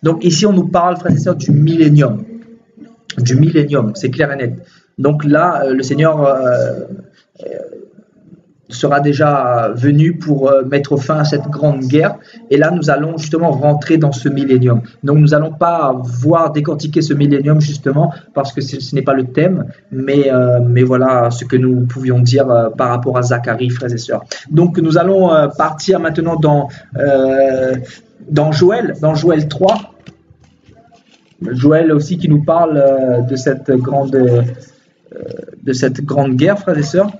Donc ici, on nous parle, frères et sœurs, du millénium. Du millénium, c'est clair et net. Donc là, le Seigneur sera déjà venu pour mettre fin à cette grande guerre. Et là, nous allons justement rentrer dans ce millénium. Donc nous n'allons pas décortiquer ce millénium justement, parce que ce n'est pas le thème, mais voilà ce que nous pouvions dire par rapport à Zacharie, frères et sœurs. Donc nous allons partir maintenant dans Joël 3. Joël aussi qui nous parle de cette grande guerre, frères et sœurs.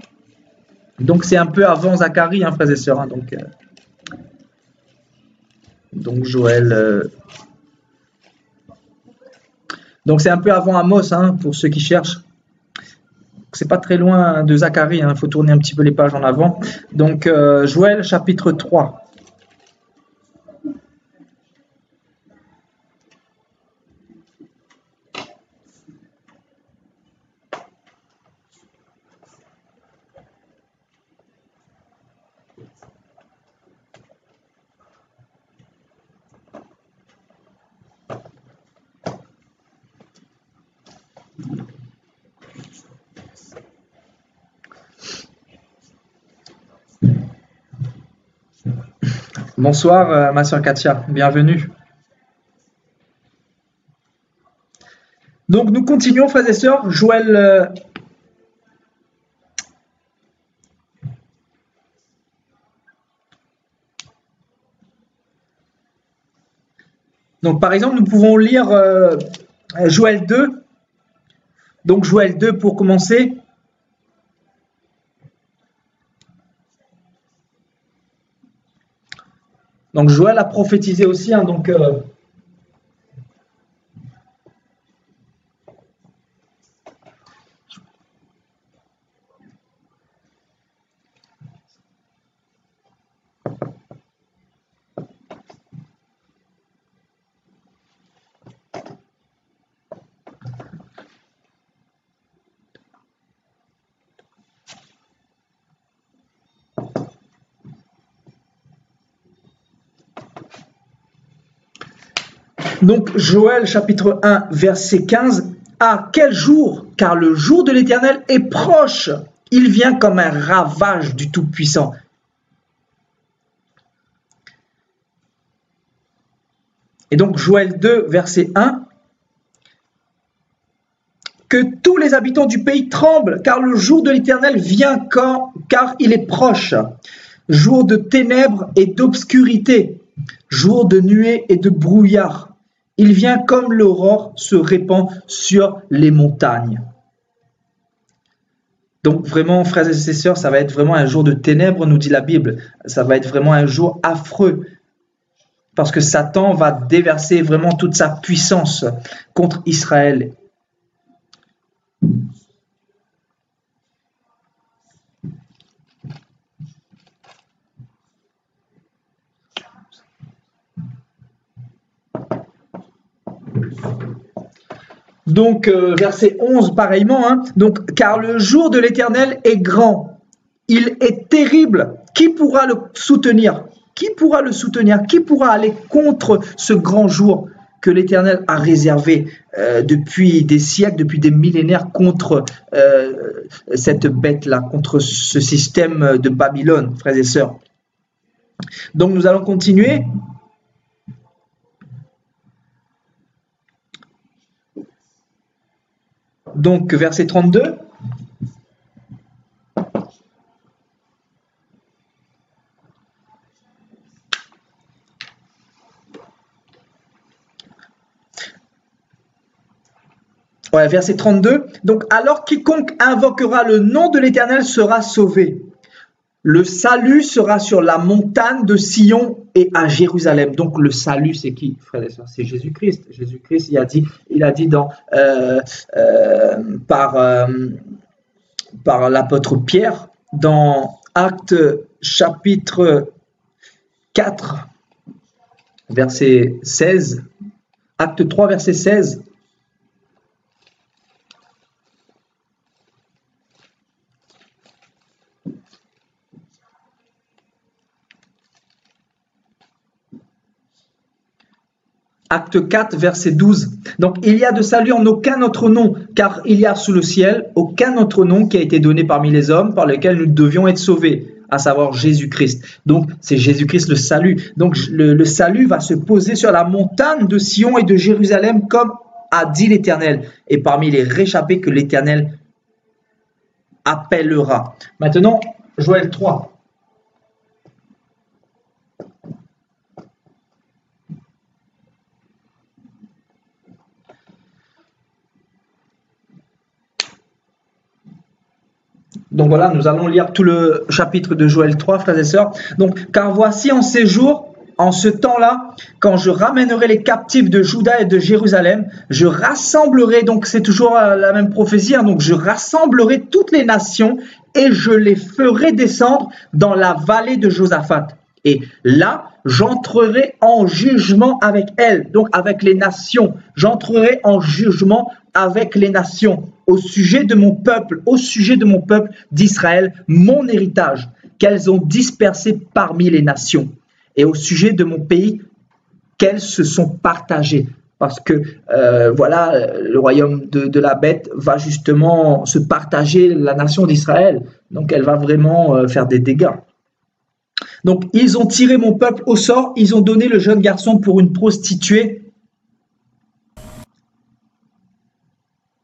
Donc c'est un peu avant Zacharie, frères et sœurs. Donc Joël. Donc c'est un peu avant Amos, pour ceux qui cherchent. C'est pas très loin de Zacharie, il faut tourner un petit peu les pages en avant. Donc Joël chapitre 3. Bonsoir, ma sœur Katia, bienvenue. Donc, nous continuons, frères et sœurs. Joël. Donc, par exemple, nous pouvons lire Joël 2. Donc, Joël 2 pour commencer. Donc, Joël a prophétisé aussi, hein, donc. Donc, Joël chapitre 1, verset 15. À quel jour? Car le jour de l'Éternel est proche. Il vient comme un ravage du Tout-Puissant. Et donc, Joël 2, verset 1. Que tous les habitants du pays tremblent, car le jour de l'Éternel vient car il est proche. Jour de ténèbres et d'obscurité, jour de nuée et de brouillard. Il vient comme l'aurore se répand sur les montagnes. Donc vraiment, frères et sœurs, ça va être vraiment un jour de ténèbres, nous dit la Bible. Ça va être vraiment un jour affreux. Parce que Satan va déverser vraiment toute sa puissance contre Israël. Donc, verset 11, pareillement. Hein. Donc, car le jour de l'Éternel est grand. Il est terrible. Qui pourra le soutenir? Qui pourra le soutenir? Qui pourra aller contre ce grand jour que l'Éternel a réservé depuis des siècles, depuis des millénaires contre cette bête-là, contre ce système de Babylone, frères et sœurs. Donc, nous allons continuer. Donc, verset 32. Ouais, verset 32. Donc, alors quiconque invoquera le nom de l'Éternel sera sauvé. Le salut sera sur la montagne de Sion et à Jérusalem. Donc le salut, c'est qui, frères et sœurs? C'est Jésus-Christ. Jésus-Christ, il a dit par l'apôtre Pierre dans Actes chapitre 4, verset 16. Acte 3, verset 16. Acte 4, verset 12. Donc, il y a de salut en aucun autre nom, car il y a sous le ciel aucun autre nom qui a été donné parmi les hommes par lequel nous devions être sauvés, à savoir Jésus-Christ. Donc, c'est Jésus-Christ le salut. Donc, le salut va se poser sur la montagne de Sion et de Jérusalem, comme a dit l'Éternel, et parmi les réchappés que l'Éternel appellera. Maintenant, Joël 3. Donc voilà, nous allons lire tout le chapitre de Joël 3, frères et sœurs. Donc, car voici en ces jours, en ce temps-là, quand je ramènerai les captifs de Juda et de Jérusalem, je rassemblerai, donc c'est toujours la même prophétie, hein, donc je rassemblerai toutes les nations et je les ferai descendre dans la vallée de Josaphat. Et là, j'entrerai en jugement avec elles, donc avec les nations. J'entrerai en jugement avec les nations au sujet de mon peuple d'Israël, mon héritage, qu'elles ont dispersé parmi les nations, et au sujet de mon pays, qu'elles se sont partagées. Parce que voilà, le royaume de la bête va justement se partager la nation d'Israël. Donc elle va vraiment faire des dégâts. Donc, ils ont tiré mon peuple au sort, ils ont donné le jeune garçon pour une prostituée.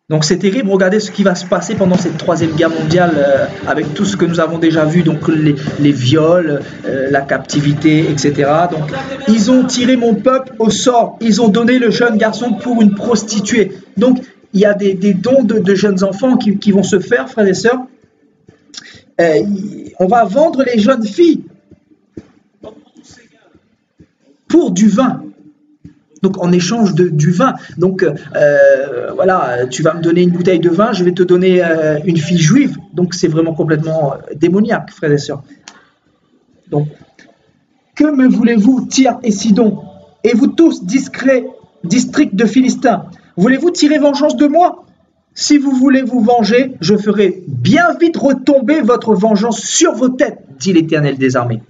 Donc c'est terrible, regardez ce qui va se passer pendant cette troisième guerre mondiale avec tout ce que nous avons déjà vu, donc les viols, la captivité, etc. Donc ils ont tiré mon peuple au sort, ils ont donné le jeune garçon pour une prostituée. Donc il y a des dons de jeunes enfants qui vont se faire, frères et sœurs. On va vendre les jeunes filles pour du vin. Donc en échange du vin. Donc voilà, tu vas me donner une bouteille de vin, je vais te donner une fille juive. Donc c'est vraiment complètement démoniaque, frères et sœurs. Donc, que me voulez-vous, Tyr et Sidon, et vous tous, discrets districts de Philistins, voulez-vous tirer vengeance de moi? Si vous voulez vous venger, je ferai bien vite retomber votre vengeance sur vos têtes, dit l'Éternel des armées.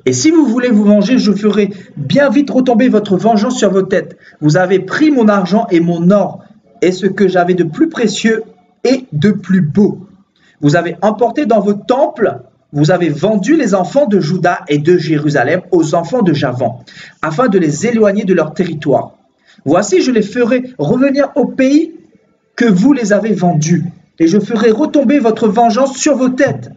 Et si vous voulez vous venger, je ferai bien vite retomber votre vengeance sur vos têtes. Vous avez pris mon argent et mon or, et ce que j'avais de plus précieux et de plus beau. Vous avez emporté dans vos temples, vous avez vendu les enfants de Juda et de Jérusalem aux enfants de Javan, afin de les éloigner de leur territoire. Voici, je les ferai revenir au pays que vous les avez vendus, et je ferai retomber votre vengeance sur vos têtes.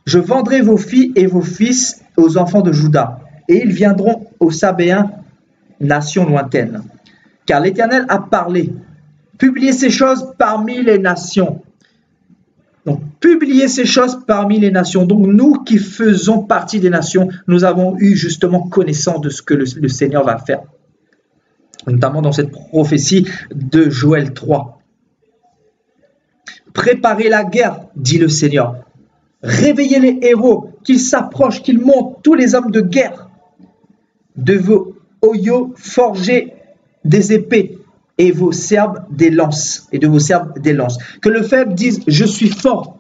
Je vendrai vos filles et vos fils aux enfants de Juda, et ils viendront aux Sabéens, nation lointaine. Car l'Éternel a parlé. Publiez ces choses parmi les nations. Donc, publiez ces choses parmi les nations. Donc, nous qui faisons partie des nations, nous avons eu justement connaissance de ce que le Seigneur va faire. Notamment dans cette prophétie de Joël 3. Préparez la guerre, dit le Seigneur. Réveillez les héros, qu'ils s'approchent, qu'ils montent, tous les hommes de guerre. De vos oyaux forgez des épées et vos serbes des lances. Et de vos serbes des lances. Que le faible dise, je suis fort.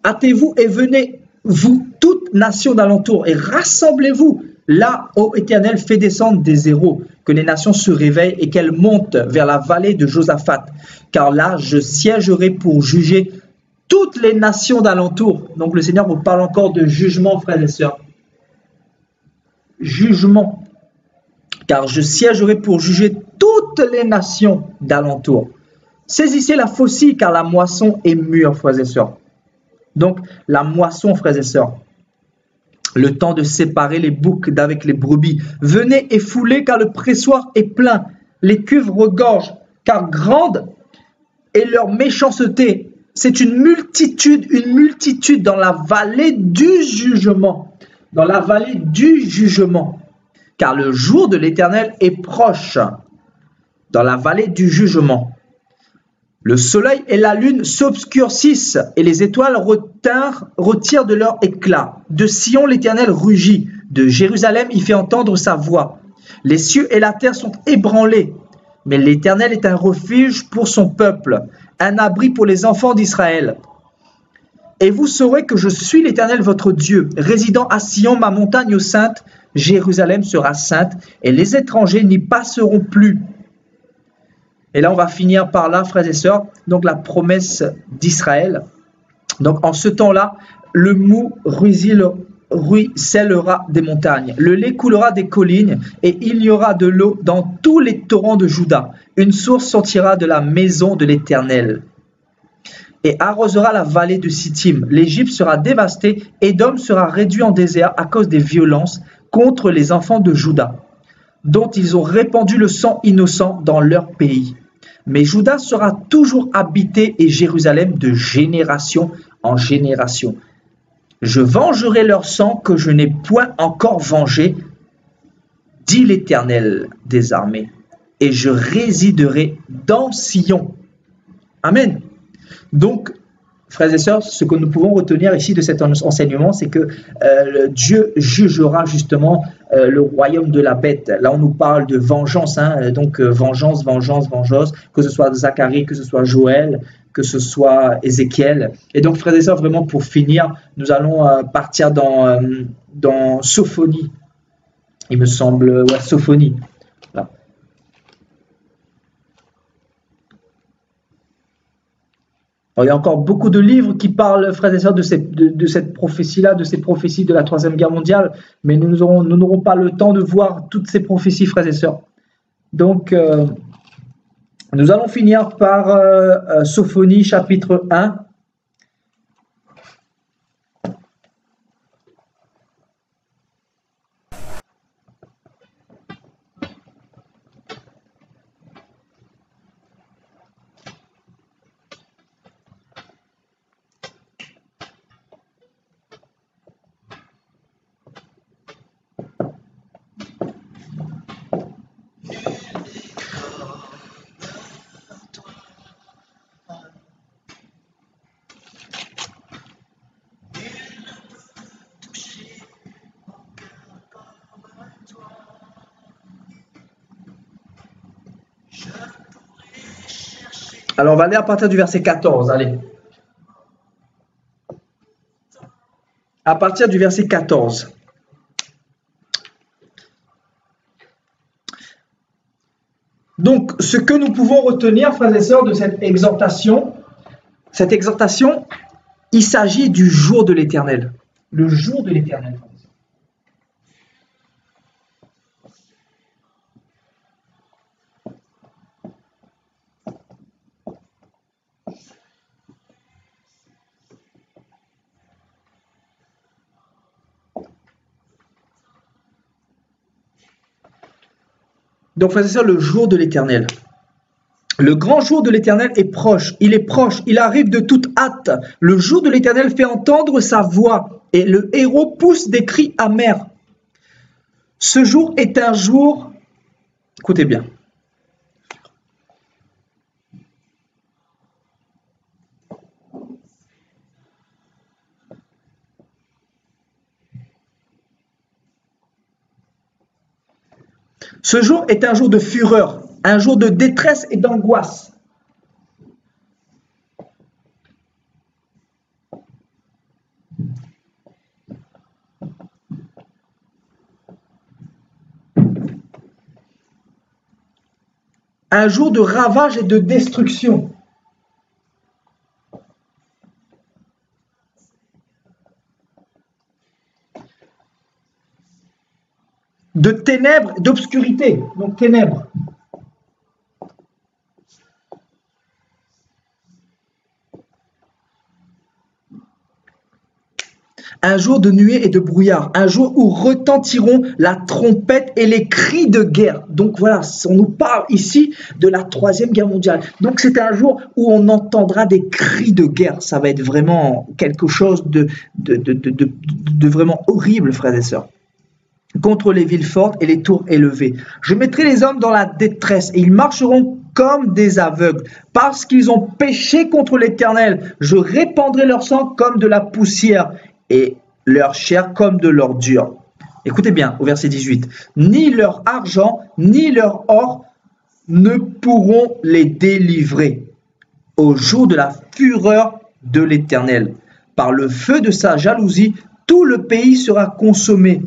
Hâtez-vous et venez, vous, toutes nations d'alentour, et rassemblez-vous. Là, ô Éternel, fais descendre des héros, que les nations se réveillent et qu'elles montent vers la vallée de Josaphat. Car là, je siégerai pour juger toutes les nations d'alentour. Donc le Seigneur vous parle encore de jugement, frères et sœurs. Jugement. Car je siégerai pour juger toutes les nations d'alentour. Saisissez la faucille, car la moisson est mûre, frères et sœurs. Donc la moisson, frères et sœurs. Le temps de séparer les boucs d'avec les brebis. Venez et foulez, car le pressoir est plein. Les cuves regorgent, car grande est leur méchanceté. C'est une multitude dans la vallée du jugement. Dans la vallée du jugement. Car le jour de l'Éternel est proche. Dans la vallée du jugement. Le soleil et la lune s'obscurcissent et les étoiles retirent de leur éclat. De Sion, l'Éternel rugit. De Jérusalem, il fait entendre sa voix. Les cieux et la terre sont ébranlés. Mais l'Éternel est un refuge pour son peuple, un abri pour les enfants d'Israël. Et vous saurez que je suis l'Éternel votre Dieu, résidant à Sion, ma montagne sainte. Jérusalem sera sainte, et les étrangers n'y passeront plus. Et là, on va finir par là, frères et sœurs, donc la promesse d'Israël. Donc en ce temps-là, le mou ruissellera des montagnes, le lait coulera des collines, et il y aura de l'eau dans tous les torrents de Juda. Une source sortira de la maison de l'Éternel et arrosera la vallée de Sittim. L'Égypte sera dévastée, Édom sera réduit en désert à cause des violences contre les enfants de Juda, dont ils ont répandu le sang innocent dans leur pays. Mais Juda sera toujours habité et Jérusalem de génération en génération. Je vengerai leur sang que je n'ai point encore vengé, dit l'Éternel des armées, et je résiderai dans Sion. Amen. Donc, frères et sœurs, ce que nous pouvons retenir ici de cet enseignement, c'est que Dieu jugera justement le royaume de la bête. Là, on nous parle de vengeance, donc vengeance, que ce soit Zacharie, que ce soit Joël, que ce soit Ézéchiel. Et donc, frères et sœurs, vraiment pour finir, nous allons partir dans Sophonie. Il me semble, Sophonie. Voilà. Alors, il y a encore beaucoup de livres qui parlent, frères et sœurs, de cette prophétie-là, de ces prophéties de la Troisième Guerre mondiale, mais nous n'aurons pas le temps de voir toutes ces prophéties, frères et sœurs. Donc, nous allons finir par Sophonie chapitre 1. Alors, on va aller à partir du verset 14, allez. À partir du verset 14. Donc, ce que nous pouvons retenir, frères et sœurs, de cette exhortation, il s'agit du jour de l'Éternel. Le jour de l'Éternel. Donc, frères et sœurs, le jour de l'Éternel. Le grand jour de l'Éternel est proche, il arrive de toute hâte. Le jour de l'Éternel fait entendre sa voix et le héros pousse des cris amers. Ce jour est un jour, écoutez bien, ce jour est un jour de fureur, un jour de détresse et d'angoisse. Un jour de ravage et de destruction. De ténèbres, d'obscurité, donc ténèbres. Un jour de nuée et de brouillard, un jour où retentiront la trompette et les cris de guerre. Donc voilà, on nous parle ici de la Troisième Guerre mondiale. Donc c'est un jour où on entendra des cris de guerre. Ça va être vraiment quelque chose de vraiment horrible, frères et sœurs. Contre les villes fortes et les tours élevées. Je mettrai les hommes dans la détresse et ils marcheront comme des aveugles parce qu'ils ont péché contre l'Éternel. Je répandrai leur sang comme de la poussière et leur chair comme de l'ordure. Écoutez bien au verset 18. Ni leur argent ni leur or ne pourront les délivrer au jour de la fureur de l'Éternel. Par le feu de sa jalousie, tout le pays sera consumé,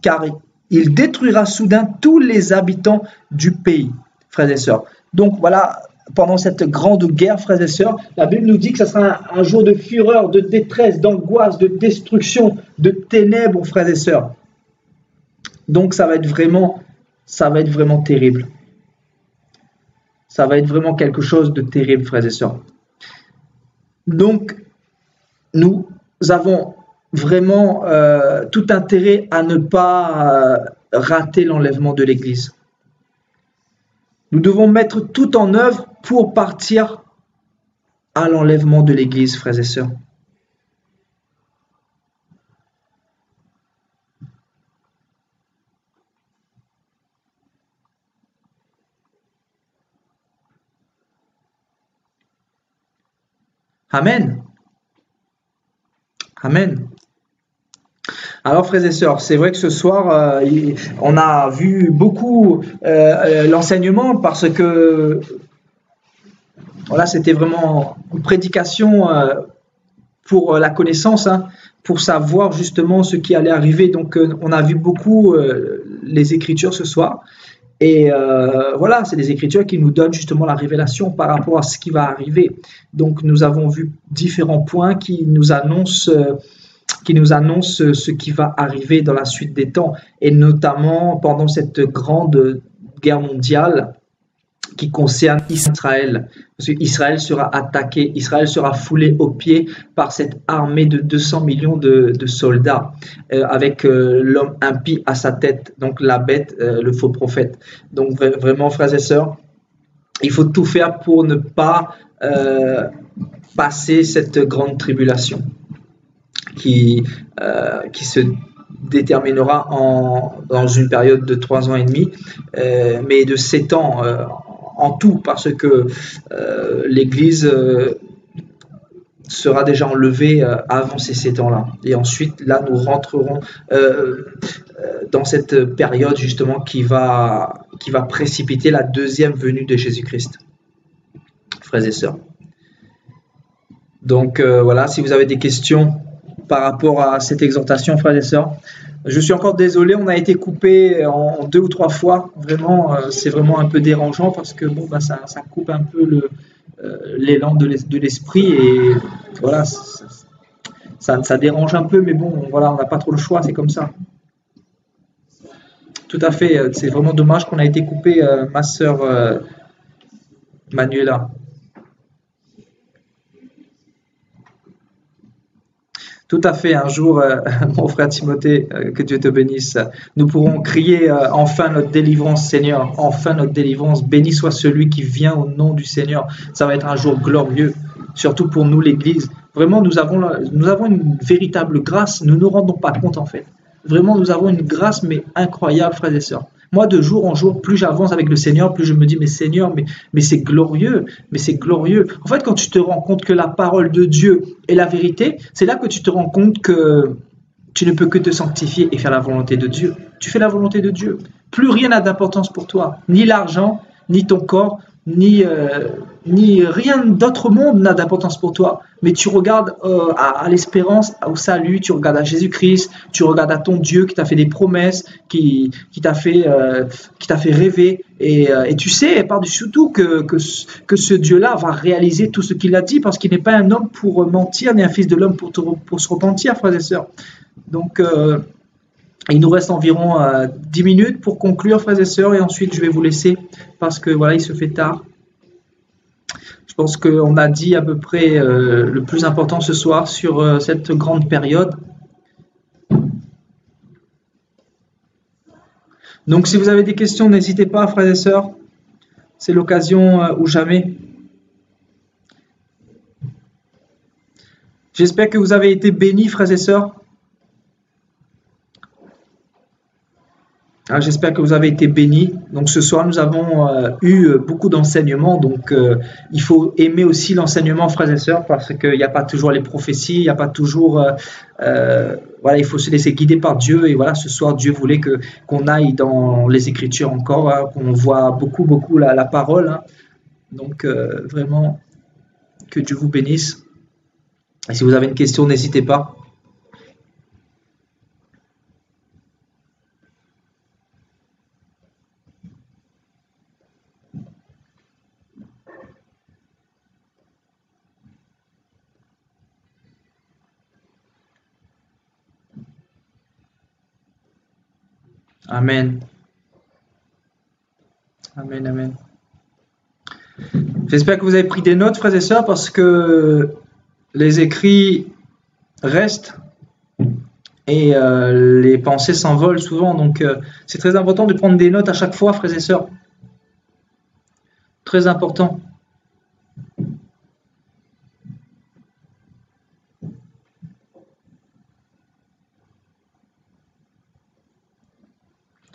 car il détruira soudain tous les habitants du pays, frères et sœurs. Donc voilà, pendant cette grande guerre, frères et sœurs, la Bible nous dit que ce sera un jour de fureur, de détresse, d'angoisse, de destruction, de ténèbres, frères et sœurs. Donc ça va être vraiment terrible. Ça va être vraiment quelque chose de terrible, frères et sœurs. Donc, nous avons vraiment tout intérêt à ne pas rater l'enlèvement de l'Église. Nous devons mettre tout en œuvre pour partir à l'enlèvement de l'Église, frères et sœurs. Amen. Amen. Alors, frères et sœurs, c'est vrai que ce soir, on a vu beaucoup l'enseignement parce que voilà, c'était vraiment une prédication pour la connaissance, hein, pour savoir justement ce qui allait arriver. Donc, on a vu beaucoup les Écritures ce soir. Et voilà, c'est des Écritures qui nous donnent justement la révélation par rapport à ce qui va arriver. Donc nous avons vu différents points qui nous annonce ce qui va arriver dans la suite des temps, et notamment pendant cette grande guerre mondiale qui concerne Israël. Parce qu'Israël sera attaqué, Israël sera foulé aux pieds par cette armée de 200 millions de soldats, avec l'homme impie à sa tête, donc la bête, le faux prophète. Donc vraiment, frères et sœurs, il faut tout faire pour ne pas passer cette grande tribulation qui se déterminera dans une période de 3 ans et demi, mais de 7 ans en tout, parce que l'Église sera déjà enlevée avant ces 7 ans-là. Et ensuite, là, nous rentrerons dans cette période justement qui va précipiter la deuxième venue de Jésus-Christ, frères et sœurs. Donc voilà, si vous avez des questions par rapport à cette exhortation, frères et sœurs. Je suis encore désolé, on a été coupé en 2 ou 3 fois. Vraiment, c'est vraiment un peu dérangeant parce que bon, ça coupe un peu l'élan de l'esprit, et voilà, ça dérange un peu, mais bon, voilà, on n'a pas trop le choix, c'est comme ça. Tout à fait, c'est vraiment dommage qu'on a été coupé, ma sœur Manuela. Tout à fait, un jour, mon frère Timothée, que Dieu te bénisse, nous pourrons crier enfin notre délivrance, Seigneur, enfin notre délivrance, béni soit celui qui vient au nom du Seigneur. Ça va être un jour glorieux, surtout pour nous, l'Église. Vraiment, nous avons une véritable grâce, nous ne nous rendons pas compte en fait. Vraiment, nous avons une grâce, mais incroyable, frères et sœurs. Moi, de jour en jour, plus j'avance avec le Seigneur, plus je me dis, mais Seigneur, mais c'est glorieux, mais c'est glorieux. En fait, quand tu te rends compte que la parole de Dieu est la vérité, c'est là que tu te rends compte que tu ne peux que te sanctifier et faire la volonté de Dieu. Tu fais la volonté de Dieu. Plus rien n'a d'importance pour toi. Ni l'argent, ni ton corps, ni rien d'autre monde n'a d'importance pour toi. Mais tu regardes à l'espérance, au salut, tu regardes à Jésus-Christ, tu regardes à ton Dieu qui t'a fait des promesses, qui t'a fait rêver, et tu sais par-dessus tout que ce Dieu-là va réaliser tout ce qu'il a dit, parce qu'il n'est pas un homme pour mentir, ni un fils de l'homme pour se repentir, frères et sœurs. Donc il nous reste environ 10 minutes pour conclure, frères et sœurs, et ensuite je vais vous laisser parce que voilà, il se fait tard. Je pense qu'on a dit à peu près le plus important ce soir sur cette grande période. Donc si vous avez des questions, n'hésitez pas, frères et sœurs. C'est l'occasion ou jamais. J'espère que vous avez été bénis, frères et sœurs. J'espère que vous avez été bénis. Donc ce soir, nous avons eu beaucoup d'enseignements. Donc il faut aimer aussi l'enseignement, frères et sœurs, parce qu'il n'y a pas toujours les prophéties, il n'y a pas toujours... voilà, il faut se laisser guider par Dieu. Et voilà, ce soir, Dieu voulait qu'on aille dans les Écritures encore, qu'on voit beaucoup la parole. Donc vraiment, que Dieu vous bénisse. Et si vous avez une question, n'hésitez pas. Amen. Amen, amen. J'espère que vous avez pris des notes, frères et sœurs, parce que les écrits restent et les pensées s'envolent souvent. Donc, c'est très important de prendre des notes à chaque fois, frères et sœurs. Très important.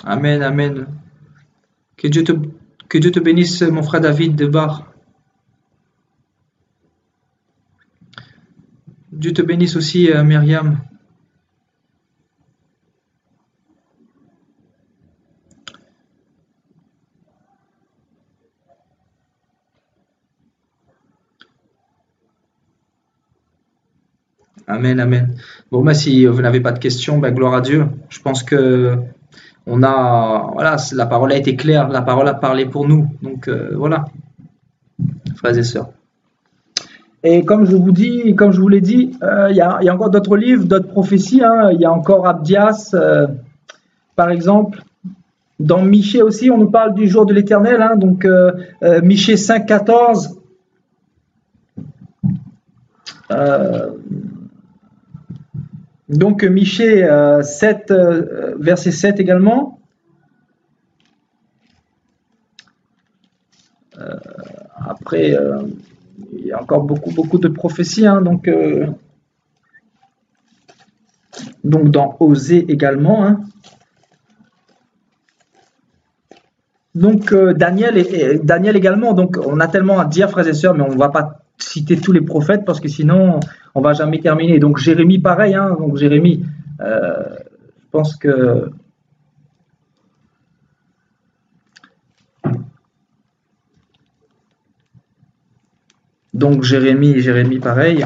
Amen, amen. Que Dieu te bénisse, mon frère David de Bar. Dieu te bénisse aussi, Myriam. Amen, amen. Bon, si vous n'avez pas de questions, gloire à Dieu. Je pense que voilà, la parole a été claire, la parole a parlé pour nous. Donc voilà, frères et sœurs. Et comme je vous l'ai dit, il y a encore d'autres livres, d'autres prophéties. Hein. Il y a encore Abdias, par exemple. Dans Michée aussi, on nous parle du jour de l'Éternel. Hein. Donc Michée 5,14. Donc Michée 7, verset 7 également. Après, il y a encore beaucoup de prophéties. Hein, donc dans Osée également. Hein. Donc Daniel également. Donc on a tellement à dire, frères et sœurs, mais on ne va pas citer tous les prophètes parce que sinon on va jamais terminer. Donc Jérémie pareil. Hein, donc Jérémie, je pense que donc Jérémie pareil.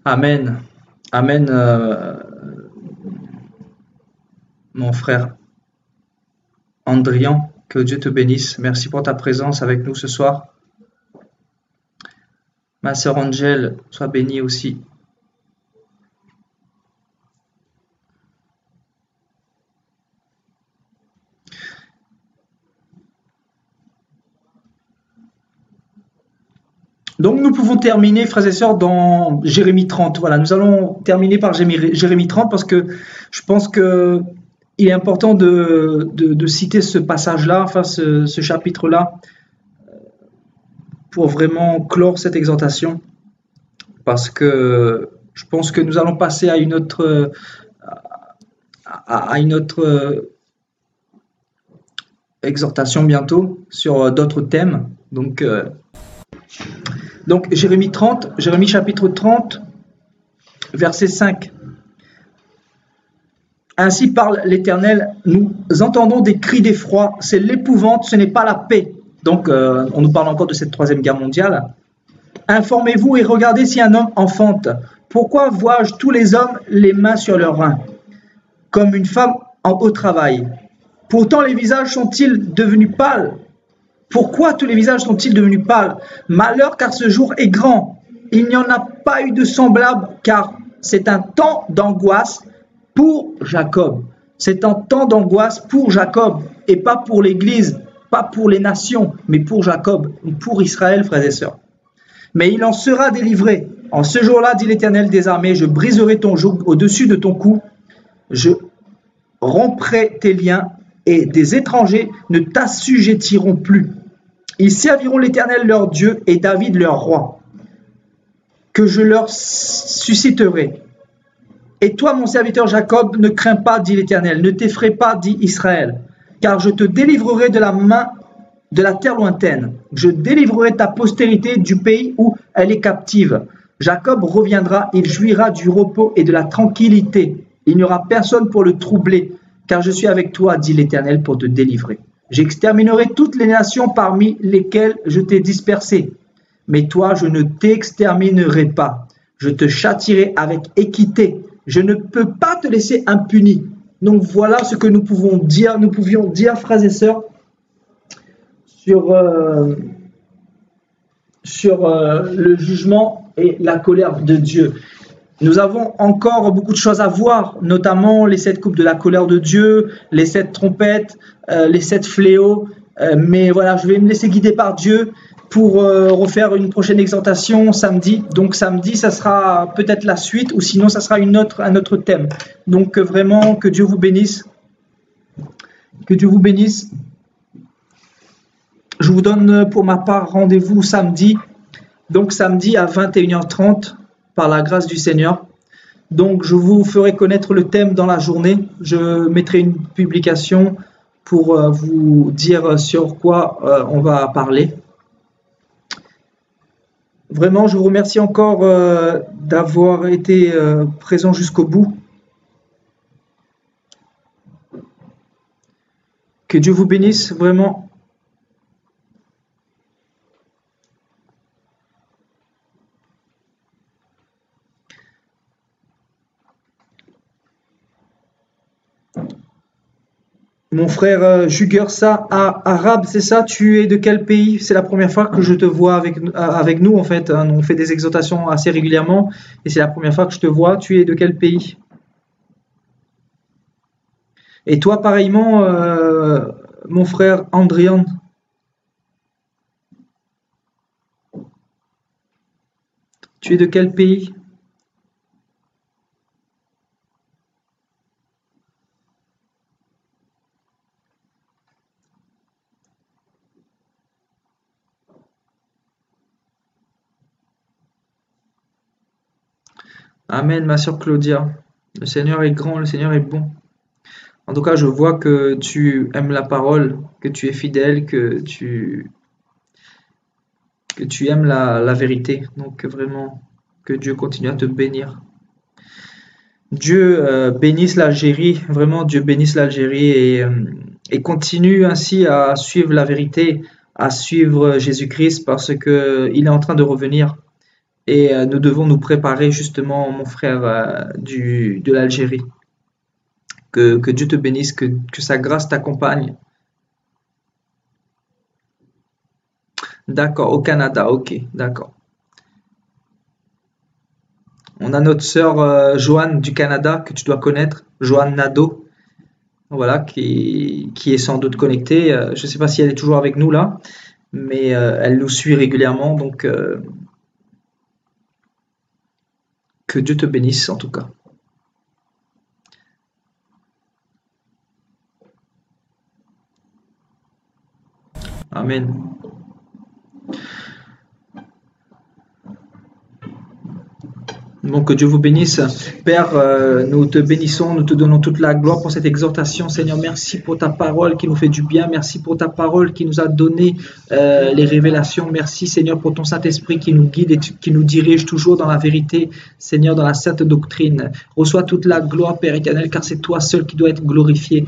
Amen. Amen, mon frère Andrian, que Dieu te bénisse. Merci pour ta présence avec nous ce soir. Ma sœur Angèle, sois bénie aussi. Donc nous pouvons terminer, frères et sœurs, dans Jérémie 30. Voilà, nous allons terminer par Jérémie 30 parce que je pense que il est important de citer ce passage-là, enfin ce chapitre-là, pour vraiment clore cette exhortation. Parce que je pense que nous allons passer à une autre exhortation bientôt sur d'autres thèmes. Donc Jérémie chapitre 30, verset 5. Ainsi parle l'Éternel, nous entendons des cris d'effroi, c'est l'épouvante, ce n'est pas la paix. Donc on nous parle encore de cette troisième guerre mondiale. Informez-vous et regardez si un homme enfante. Pourquoi vois-je tous les hommes les mains sur leurs reins, comme une femme au travail? Pourtant les visages sont-ils devenus pâles? Pourquoi tous les visages sont-ils devenus pâles? Malheur, car ce jour est grand. Il n'y en a pas eu de semblable, car c'est un temps d'angoisse pour Jacob. C'est un temps d'angoisse pour Jacob, et pas pour l'Église, pas pour les nations, mais pour Jacob, pour Israël, frères et sœurs. Mais il en sera délivré. En ce jour-là, dit l'Éternel des armées, je briserai ton joug au-dessus de ton cou, je romprai tes liens, et des étrangers ne t'assujettiront plus. Ils serviront l'Éternel leur Dieu et David leur roi, que je leur susciterai. Et toi, mon serviteur Jacob, ne crains pas, dit l'Éternel, ne t'effraie pas, dit Israël, car je te délivrerai de la main de la terre lointaine. Je délivrerai ta postérité du pays où elle est captive. Jacob reviendra, il jouira du repos et de la tranquillité. Il n'y aura personne pour le troubler, car je suis avec toi, dit l'Éternel, pour te délivrer. J'exterminerai toutes les nations parmi lesquelles je t'ai dispersé. Mais toi, je ne t'exterminerai pas. Je te châtierai avec équité. Je ne peux pas te laisser impuni. Donc voilà ce que nous pouvions dire, frères et sœurs, sur le jugement et la colère de Dieu. Nous avons encore beaucoup de choses à voir, notamment les 7 coupes de la colère de Dieu, les 7 trompettes, les 7 fléaux. Mais voilà, je vais me laisser guider par Dieu pour refaire une prochaine exhortation samedi. Donc samedi, ça sera peut-être la suite ou sinon ça sera un autre thème. Donc vraiment, que Dieu vous bénisse. Que Dieu vous bénisse. Je vous donne pour ma part rendez-vous samedi. Donc samedi à 21h30. Par la grâce du Seigneur. Donc, je vous ferai connaître le thème dans la journée. Je mettrai une publication pour vous dire sur quoi on va parler. Vraiment, je vous remercie encore d'avoir été présent jusqu'au bout. Que Dieu vous bénisse vraiment. Mon frère Jugursa arabe, c'est ça? Tu es de quel pays? C'est la première fois que je te vois avec nous en fait, hein. On fait des exhortations assez régulièrement et c'est la première fois que je te vois. Tu es de quel pays? Et toi pareillement, mon frère Andrian. Tu es de quel pays? Amen, ma sœur Claudia. Le Seigneur est grand, le Seigneur est bon. En tout cas, je vois que tu aimes la parole, que tu es fidèle, que tu aimes la vérité. Donc vraiment, que Dieu continue à te bénir. Dieu bénisse l'Algérie, vraiment Dieu bénisse l'Algérie et continue ainsi à suivre la vérité, à suivre Jésus-Christ parce que il est en train de revenir et nous devons nous préparer justement, mon frère, de l'Algérie. Que Dieu te bénisse, que sa grâce t'accompagne. D'accord, au Canada, ok, d'accord. On a notre sœur Joanne du Canada que tu dois connaître, Joanne Nadeau, voilà, qui est sans doute connectée. Je ne sais pas si elle est toujours avec nous là, mais elle nous suit régulièrement, donc que Dieu te bénisse en tout cas. Amen. Donc que Dieu vous bénisse. Père, nous te bénissons, nous te donnons toute la gloire pour cette exhortation. Seigneur, merci pour ta parole qui nous fait du bien. Merci pour ta parole qui nous a donné les révélations. Merci Seigneur pour ton Saint-Esprit qui nous guide et qui nous dirige toujours dans la vérité, Seigneur, dans la sainte doctrine. Reçois toute la gloire, Père éternel, car c'est toi seul qui dois être glorifié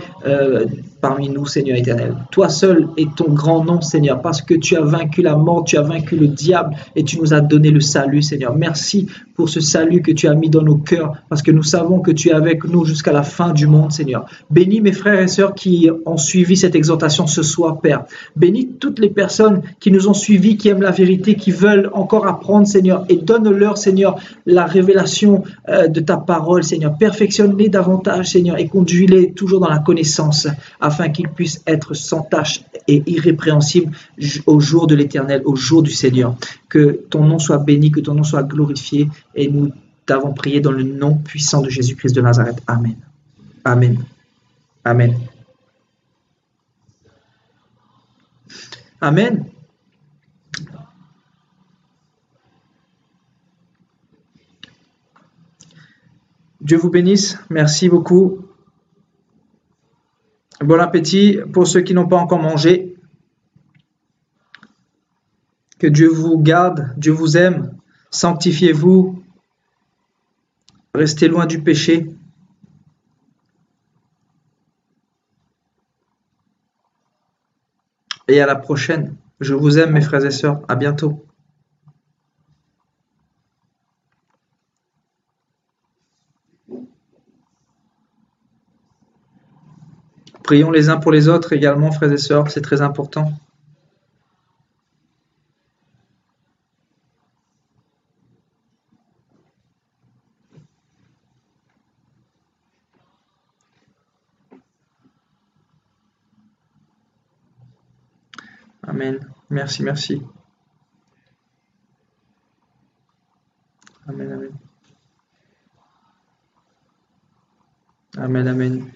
parmi nous, Seigneur éternel. Toi seul est ton grand nom, Seigneur, parce que tu as vaincu la mort, tu as vaincu le diable et tu nous as donné le salut, Seigneur. Merci pour ce salut que tu as mis dans nos cœurs, parce que nous savons que tu es avec nous jusqu'à la fin du monde, Seigneur. Bénis mes frères et sœurs qui ont suivi cette exhortation ce soir, Père. Bénis toutes les personnes qui nous ont suivis, qui aiment la vérité, qui veulent encore apprendre, Seigneur, et donne-leur, Seigneur, la révélation de ta parole, Seigneur. Perfectionne-les davantage, Seigneur, et conduis-les toujours dans la connaissance, afin qu'ils puissent être sans tache et irrépréhensibles au jour de l'Éternel, au jour du Seigneur. Que ton nom soit béni, que ton nom soit glorifié, et nous t'avons prié dans le nom puissant de Jésus-Christ de Nazareth. Amen. Amen. Amen. Amen. Dieu vous bénisse. Merci beaucoup. Bon appétit pour ceux qui n'ont pas encore mangé. Que Dieu vous garde, Dieu vous aime. Sanctifiez-vous. Restez loin du péché. Et à la prochaine. Je vous aime, mes frères et sœurs. À bientôt. Prions les uns pour les autres également, frères et sœurs. C'est très important. Amen. Merci, merci. Amen, amen. Amen, amen.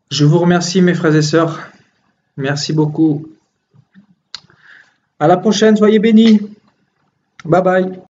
Je vous remercie, mes frères et sœurs. Merci beaucoup. À la prochaine, soyez bénis. Bye bye.